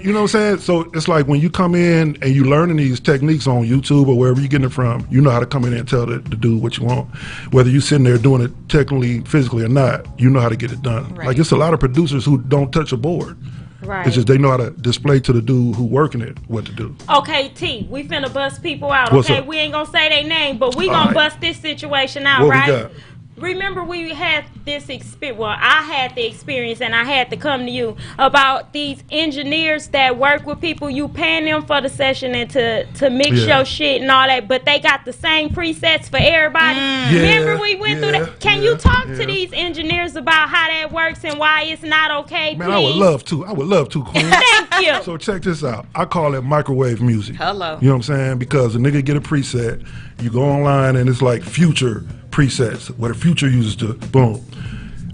you know what I'm saying? So it's like when you come in and you learning these techniques on YouTube or wherever you're getting it from, you know how to come in and tell the dude what you want. Whether you're sitting there doing it technically, physically or not, you know how to get it done. Right. Like, it's a lot of producers who don't touch a board. Right. It's just they know how to display to the dude who working it what to do. Okay, T, we finna bust people out, What's okay? up? We ain't gonna say their name, but we gonna bust this situation out, What right? we got? Remember we had this experience, well, I had the experience and I had to come to you about these engineers that work with people. You paying them for the session and to mix your shit and all that, but they got the same presets for everybody. Remember we went through that? Can you talk to these engineers about how that works and why it's not okay, Man, please? I would love to, Queen. Thank you. So check this out. I call it microwave music. Hello. You know what I'm saying? Because a nigga get a preset, you go online and it's like Future presets, what a Future uses to boom.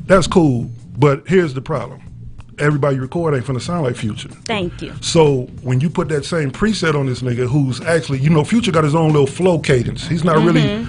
That's cool, but here's the problem. Everybody you record ain't finna sound like Future. Thank you. So when you put that same preset on this nigga who's actually, you know, Future got his own little flow cadence. He's not really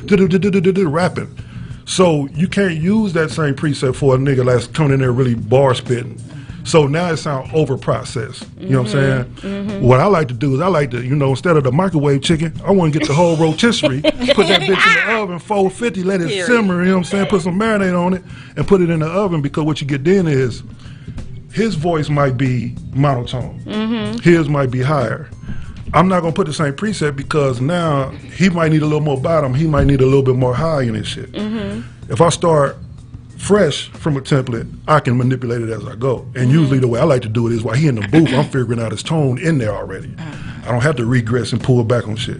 rapping. So you can't use that same preset for a nigga that's coming in there really bar spitting. So now it sounds over processed. You know what I'm saying? What I like to do is I like to, you know, instead of the microwave chicken, I want to get the whole rotisserie, put that bitch in the oven, 450, let it simmer, you know what I'm saying? Put some marinade on it and put it in the oven, because what you get then is his voice might be monotone. His might be higher. I'm not going to put the same preset because now he might need a little more bottom. He might need a little bit more high in his shit. If I start fresh from a template, I can manipulate it as I go. And usually the way I like to do it is while he in the booth, I'm figuring out his tone in there already. I don't have to regress and pull back on shit.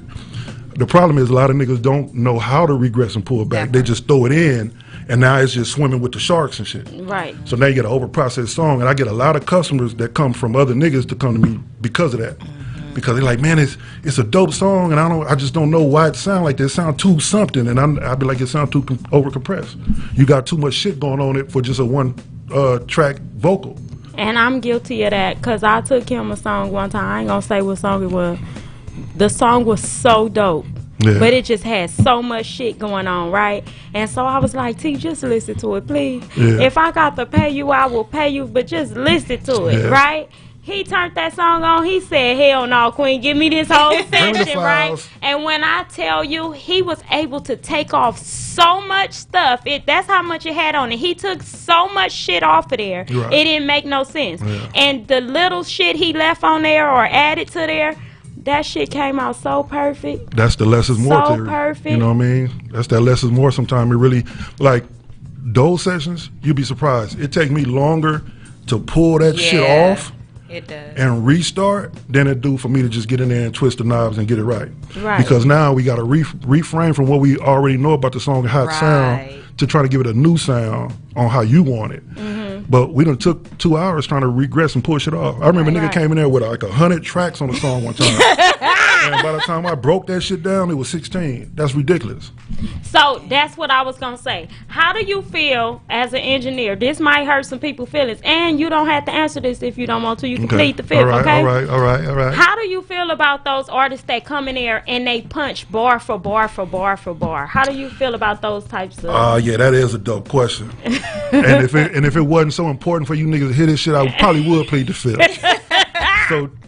The problem is a lot of niggas don't know how to regress and pull back. They just throw it in, and now it's just swimming with the sharks and shit. Right. So now you get an over-processed song, and I get a lot of customers that come from other niggas to come to me because of that. Because they're like, man, it's a dope song, and I just don't know why it sound like this. It sound too something, and I'd be like, it sound too over compressed. You got too much shit going on it for just a one track vocal. And I'm guilty of that because I took him a song one time. I ain't gonna say what song it was. The song was so dope. Yeah. But it just had so much shit going on, right? And so I was like, T, just listen to it, please. Yeah. If I got to pay you, I will pay you, but just listen to it, right? He turned that song on. He said, hell no, Queen, give me this whole section, right? And when I tell you, he was able to take off so much stuff. That's how much it had on it. He took so much shit off of there. Right. It didn't make no sense. And the little shit he left on there or added to there, that shit came out so perfect. That's the less is more so theory. Perfect. You know what I mean? That's that less is more. Sometimes it really, like, those sessions, you'd be surprised. It take me longer to pull that shit off. It does. And restart than it do for me to just get in there and twist the knobs and get it right. Right. Because now we got to reframe from what we already know about the song and how it sound to try to give it a new sound on how you want it. But we done took 2 hours trying to regress and push it off. I remember a nigga came in there with like 100 tracks on the song one time. And by the time I broke that shit down, it was 16. That's ridiculous. So that's what I was going to say. How do you feel as an engineer? This might hurt some people's feelings. And you don't have to answer this if you don't want to. You can plead the fifth, all right, okay? All right. How do you feel about those artists that come in there and they punch bar for bar for bar for bar? How do you feel about those types of... Yeah, that is a dope question. and if it wasn't so important for you niggas to hear this shit, I probably would plead the fifth.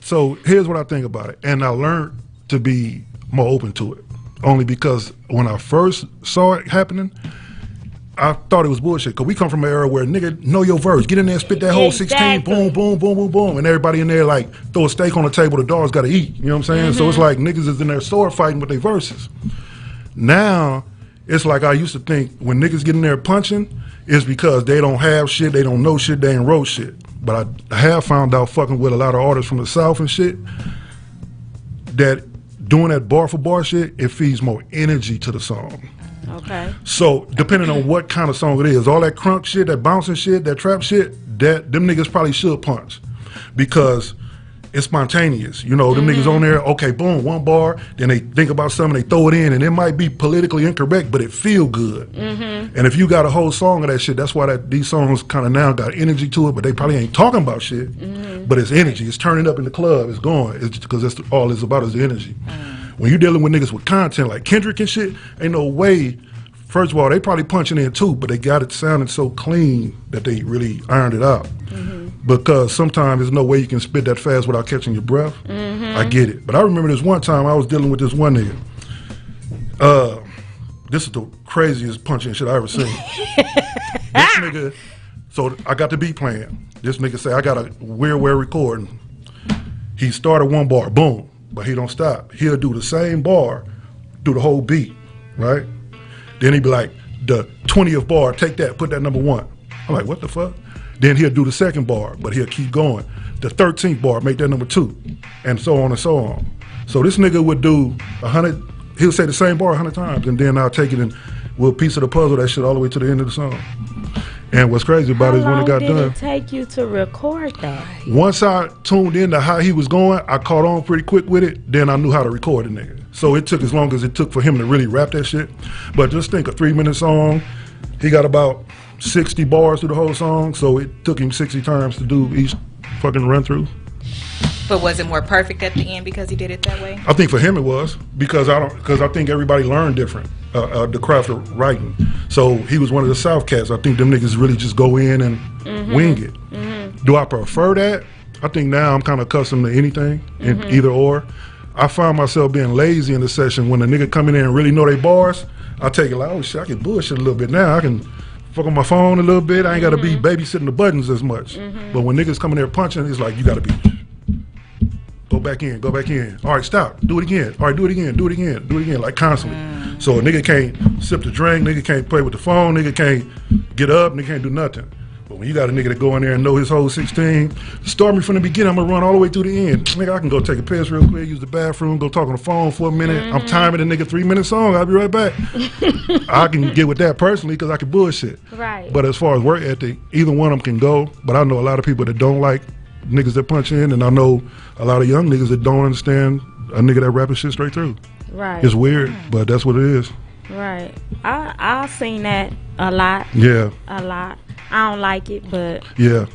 So here's what I think about it. And I learned to be more open to it. Only because when I first saw it happening, I thought it was bullshit. Because we come from an era where, nigga, know your verse. Get in there and spit that whole 16, boom, boom, boom, boom, boom. And everybody in there, like, throw a steak on the table, the dogs got to eat. You know what I'm saying? So it's like niggas is in there sword fighting with their verses. Now, it's like I used to think when niggas get in there punching, it's because they don't have shit, they don't know shit, they ain't wrote shit. But I have found out fucking with a lot of artists from the South and shit that doing that bar for bar shit, it feeds more energy to the song. Okay. So depending on what kind of song it is, all that crunk shit, that bouncing shit, that trap shit, that them niggas probably should punch because it's spontaneous. You know, them niggas on there, okay, boom, one bar, then they think about something, they throw it in, and it might be politically incorrect, but it feel good. And if you got a whole song of that shit, that's why these songs kind of now got energy to it, but they probably ain't talking about shit, but it's energy. It's turning up in the club, it's going. It's because that's all it's about is the energy. When you're dealing with niggas with content like Kendrick and shit, ain't no way. First of all, they probably punching in too, but they got it sounding so clean that they really ironed it out. because sometimes there's no way you can spit that fast without catching your breath. I get it. But I remember this one time I was dealing with this one nigga. This is the craziest punching shit I ever seen. This nigga, so I got the beat playing. This nigga say, I got a weird way of recording. He started one bar, boom, but he don't stop. He'll do the same bar, do the whole beat, right? Then he'd be like, the 20th bar, take that, put that number 1. I'm like, what the fuck? Then he'll do the second bar, but he'll keep going. The 13th bar, make that number 2, and so on and so on. So this nigga would do 100, he'll say the same bar 100 times, and then I'll take it and we'll piece of the puzzle that shit all the way to the end of the song. And what's crazy about it is when it got done. How long did it take you to record that? Once I tuned into how he was going, I caught on pretty quick with it. Then I knew how to record the nigga. So it took as long as it took for him to really rap that shit. But just think, a 3-minute song, he got about 60 bars through the whole song. So it took him 60 times to do each fucking run through. But was it more perfect at the end because he did it that way? I think for him it was, because I think everybody learned different, the craft of writing. So he was one of the South cats. I think them niggas really just go in and wing it. Do I prefer that? I think now I'm kind of accustomed to anything, in either or. I find myself being lazy in the session when a nigga come in there and really know they bars. I take it like, oh shit, I can bullshit a little bit now. I can fuck on my phone a little bit. I ain't got to be babysitting the buttons as much. But when niggas come in there punching, it's like, you got to be... Go back in, go back in. All right, stop. Do it again. All right, do it again, do it again, do it again, like constantly. So a nigga can't sip the drink, nigga can't play with the phone, nigga can't get up, nigga can't do nothing. But when you got a nigga that go in there and know his whole 16, start me from the beginning, I'm gonna run all the way through the end. Nigga, I can go take a piss real quick, use the bathroom, go talk on the phone for a minute. I'm timing the nigga 3-minute song, I'll be right back. I can get with that personally because I can bullshit. Right. But as far as work ethic, either one of them can go. But I know a lot of people that don't like niggas that punch in, and I know a lot of young niggas that don't understand a nigga that rapping shit straight through. Right. It's weird, but that's what it is. Right. I've seen that a lot. Yeah. A lot. I don't like it, but yeah.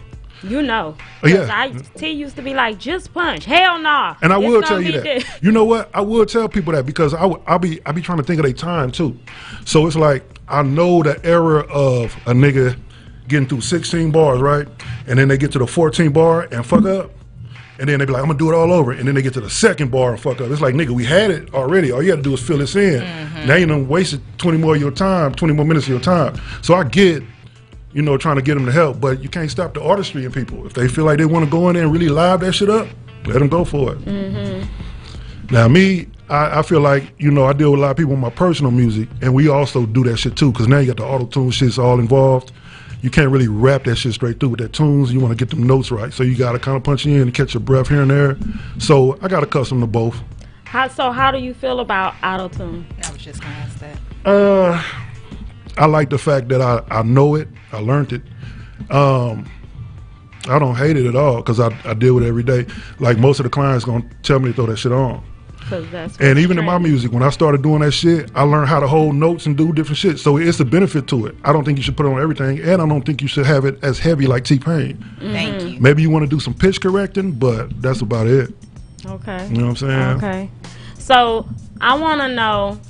You know. Yeah. T used to be like, just punch. Hell nah. And I will tell you that. You know what? I will tell people that because I'll be trying to think of their time too. So it's like I know the era of a nigga getting through 16 bars, right? And then they get to the 14th bar and fuck up. And then they be like, I'm gonna do it all over. And then they get to the second bar and fuck up. It's like, nigga, we had it already. All you gotta do is fill this in. Now you done wasted 20 more of your time, 20 more minutes of your time. So I get, you know, trying to get them to help, but you can't stop the artistry in people. If they feel like they wanna go in there and really live that shit up, let them go for it. Now me, I feel like, you know, I deal with a lot of people in my personal music, and we also do that shit too, because now you got the auto-tune shit's all involved. You can't really rap that shit straight through with that tunes. You want to get them notes right. So you got to kind of punch in and catch your breath here and there. So I got accustomed to both. How do you feel about auto-tune? I was just going to ask that. I like the fact that I know it. I learned it. I don't hate it at all because I deal with it every day. Like most of the clients going to tell me to throw that shit on. And even in my music, when I started doing that shit, I learned how to hold notes and do different shit. So it's a benefit to it. I don't think you should put it on everything, and I don't think you should have it as heavy like T-Pain. Thank you. Maybe you want to do some pitch correcting, but that's about it. Okay. You know what I'm saying? Okay. So I want to know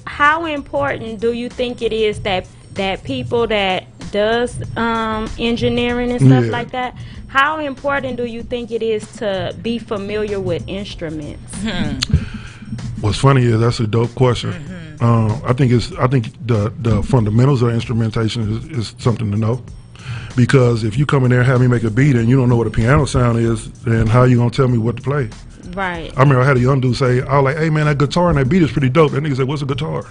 how important do you think it is that people that does engineering and stuff like that, how important do you think it is to be familiar with instruments? What's funny is that's a dope question. I think the fundamentals of instrumentation is something to know, because if you come in there and have me make a beat and you don't know what a piano sound is, then how you gonna tell me what to play? Right. I remember I had a young dude say, I was like, hey man, that guitar and that beat is pretty dope. That nigga said, what's a guitar?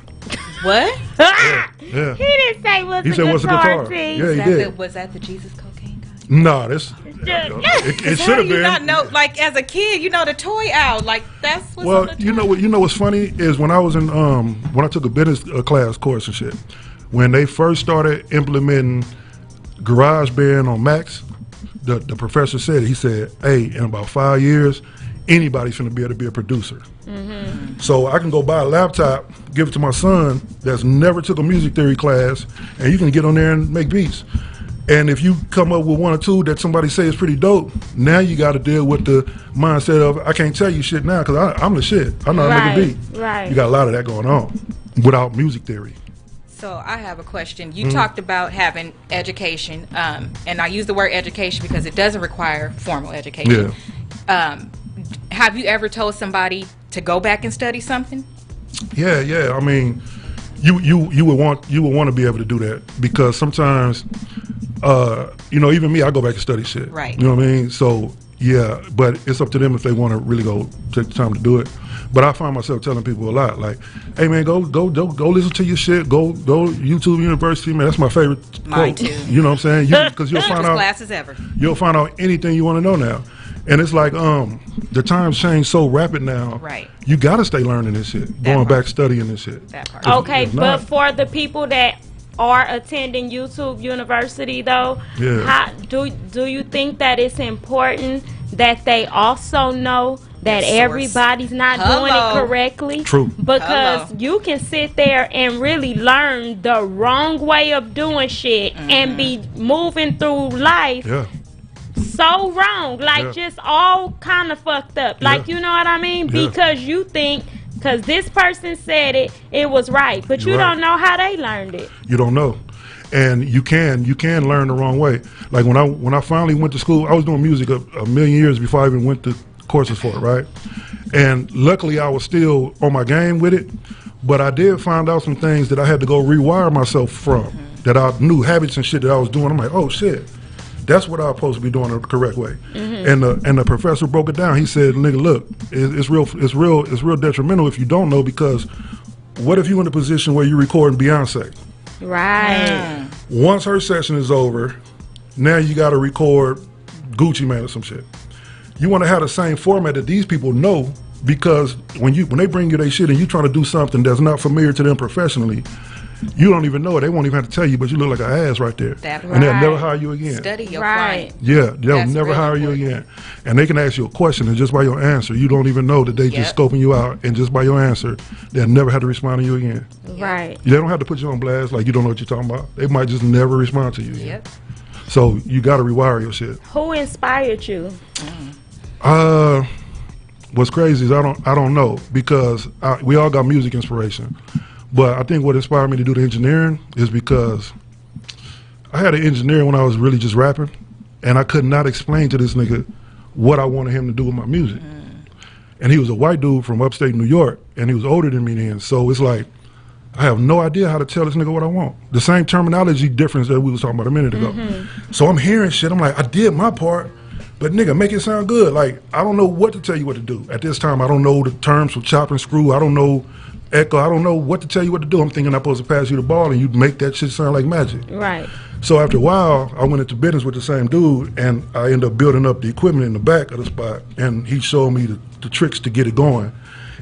What? Yeah. He didn't say what's He a said, what's a guitar? T? Yeah, he did. Was that the Jesus cocaine guy? No, it should have been. Not know, like as a kid, you know the toy out, like that's what's on the toy. You know what's funny is when I was in when I took a business class course and shit, when they first started implementing GarageBand on Macs, the professor said, he said, hey, in about 5 years, anybody's finna be able to be a producer. So I can go buy a laptop, give it to my son that's never took a music theory class, and you can get on there and make beats. And if you come up with one or two that somebody say is pretty dope, now you got to deal with the mindset of, I can't tell you shit now because I'm the shit. I know how to make a beat. Right. You got a lot of that going on without music theory. So I have a question. You talked about having education, and I use the word education because it doesn't require formal education. Yeah. Have you ever told somebody to go back and study something? Yeah. I mean, you would want to be able to do that because sometimes, even me, I go back and study shit. Right. You know what I mean? So yeah, but it's up to them if they want to really go take the time to do it. But I find myself telling people a lot, like, "Hey man, go listen to your shit. Go YouTube University, man. That's my favorite Mine quote. too. You know what I'm saying? Because you'll find out classes ever. You'll find out anything you want to know now. And it's like the times change so rapid now. Right. You got to stay learning this shit, going back studying this shit. That part. Okay, but for the people that are attending YouTube University, though, how, do you think that it's important that they also know that everybody's not doing it correctly? True. Because you can sit there and really learn the wrong way of doing shit and be moving through life so wrong, like just all kind of fucked up. Like, you know what I mean? Because you think, because this person said it was right, but you don't know how they learned it. You don't know. And you can learn the wrong way. Like when I finally went to school, I was doing music a million years before I even went to courses for it, right? And luckily I was still on my game with it, but I did find out some things that I had to go rewire myself from, that I knew habits and shit that I was doing. I'm like, oh shit, that's what I'm supposed to be doing the correct way. And the professor broke it down. He said, nigga, look, it's real detrimental if you don't know, because what if you in a position where you're recording Beyonce? Right. Once her session is over, now you got to record Gucci Mane or some shit. You want to have the same format that these people know, because when they bring you their shit and you trying to do something that's not familiar to them professionally, you don't even know it. They won't even have to tell you, but you look like an ass right there. And they'll never hire you again. Study your client. Yeah, they'll never hire you again. And they can ask you a question, and just by your answer, you don't even know that they just scoping you out, and just by your answer, they'll never have to respond to you again. Right. They don't have to put you on blast like you don't know what you're talking about. They might just never respond to you again. So you got to rewire your shit. Who inspired you? What's crazy is I don't know, because we all got music inspiration. But I think what inspired me to do the engineering is because I had an engineer when I was really just rapping, and I could not explain to this nigga what I wanted him to do with my music. And he was a white dude from upstate New York, and he was older than me then. So it's like, I have no idea how to tell this nigga what I want. The same terminology difference that we was talking about a minute ago. So I'm hearing shit, I'm like, I did my part, but nigga, make it sound good. Like, I don't know what to tell you what to do. At this time, I don't know the terms for chop and screw. I don't know echo. I don't know what to tell you what to do. I'm thinking I'm supposed to pass you the ball and you make that shit sound like magic. Right. So after a while, I went into business with the same dude, and I ended up building up the equipment in the back of the spot, and he showed me the tricks to get it going.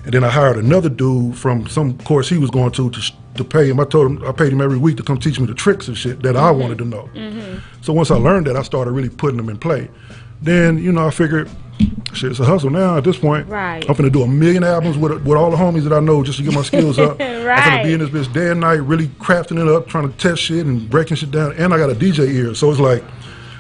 And then I hired another dude from some course he was going to pay him. I told him I paid him every week to come teach me the tricks and shit that I wanted to know. So once I learned that, I started really putting them in play. Then, I figured, shit, it's a hustle now at this point. Right. I'm finna do 1 million albums with all the homies that I know just to get my skills up. I'm finna be in this bitch day and night, really crafting it up, trying to test shit and breaking shit down. And I got a DJ ear, so it's like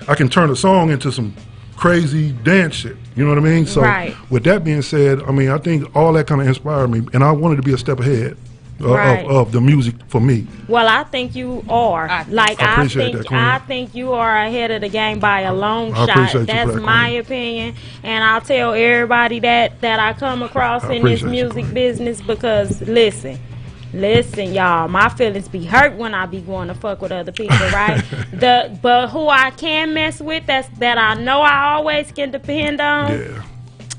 I can turn a song into some crazy dance shit. You know what I mean? So with that being said, I mean, I think all that kind of inspired me, and I wanted to be a step ahead of the music for me. Well, I think you are. I think you are ahead of the game by a long shot. That's my opinion, and I'll tell everybody that I come across in this music business, because listen, y'all, my feelings be hurt when I be going to fuck with other people, right? But who I can mess with, that I know I always can depend on,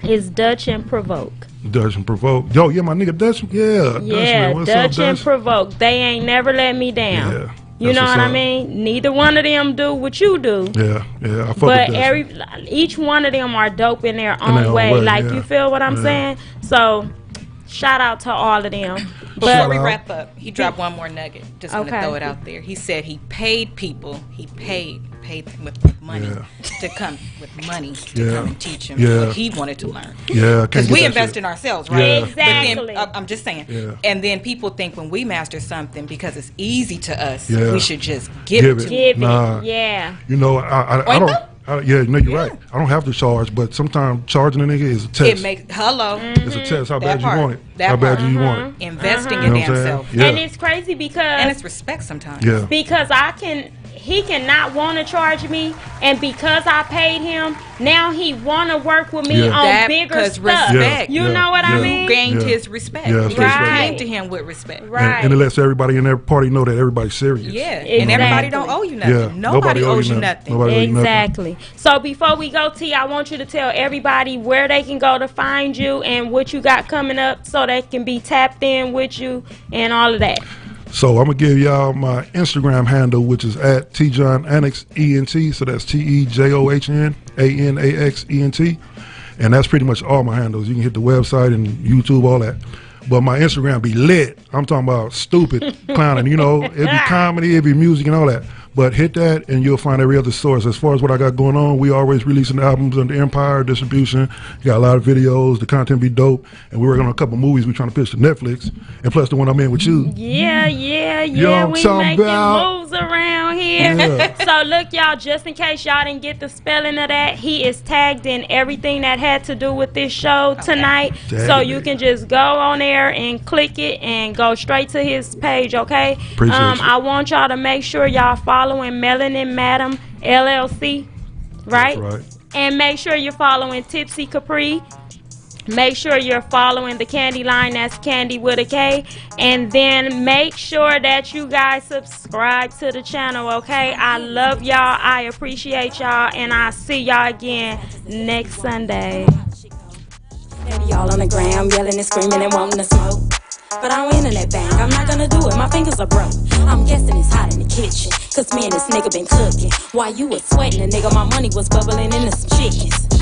is Dutch and Provoke. Dutch and Provoke. Yo, yeah, my nigga Dutch. Yeah, Dutch and Provoke. They ain't never let me down. Yeah, you know what I mean? Neither one of them do what you do. Yeah, I fuck with Dutch. Each one of them are dope in their own way. Like, you feel what I'm saying? So, shout out to all of them. Before we wrap up, he dropped one more nugget. Just want to throw it out there. He said he paid people. He paid with money to come and teach him what he wanted to learn. Yeah, because we invest in ourselves, right? Yeah. Exactly. But then, I'm just saying. Yeah. And then people think when we master something, because it's easy to us, we should just give it to them. Nah. Yeah. You know, I don't. You're right. I don't have to charge, but sometimes charging a nigga is a test. It makes It's a test. How bad you want it? How bad do you want it? Investing in damn self. And it's crazy because and it's respect sometimes. Yeah. Because he cannot want to charge me, and because I paid him, now he want to work with me on bigger stuff. Respect. You know what I mean? You gained his respect. Yeah, You came to him with respect. Right. And it lets everybody in their party know that everybody's serious. Yeah, and everybody don't owe you nothing. Yeah. Nobody owes you nothing. Exactly. So before we go, T, I want you to tell everybody where they can go to find you and what you got coming up so they can be tapped in with you and all of that. So I'm gonna give y'all my Instagram handle, which is at TeJohn Anax ENT. So that's TeJohn ANAXENT, and that's pretty much all my handles. You can hit the website and YouTube, all that. But my Instagram be lit. I'm talking about stupid clowning. You know, it be comedy, it be music, and all that. But hit that, and you'll find every other source. As far as what I got going on, we always releasing albums under Empire Distribution. Got a lot of videos. The content be dope, and we're working on a couple movies we're trying to pitch to Netflix, and plus the one I'm in with you. Yeah. You know We making moves around here. Yeah. So look, y'all, just in case y'all didn't get the spelling of that, he is tagged in everything that had to do with this show tonight. So you can just go on there and click it and go straight to his page. Okay. Appreciate you. I want y'all to make sure y'all following Melanin Madam LLC, right? That's right. And make sure you're following Tipsy Capri. Make sure you're following the candy line, that's Candy with a K. And then make sure that you guys subscribe to the channel, okay? I love y'all. I appreciate y'all. And I'll see y'all again next Sunday. They be all on the gram, yelling and screaming and wanting to smoke. But I don't internet bang, I'm not gonna do it, my fingers are broke. I'm guessing it's hot in the kitchen, cause me and this nigga been cooking. While you was sweating, the nigga, my money was bubbling into some chickens.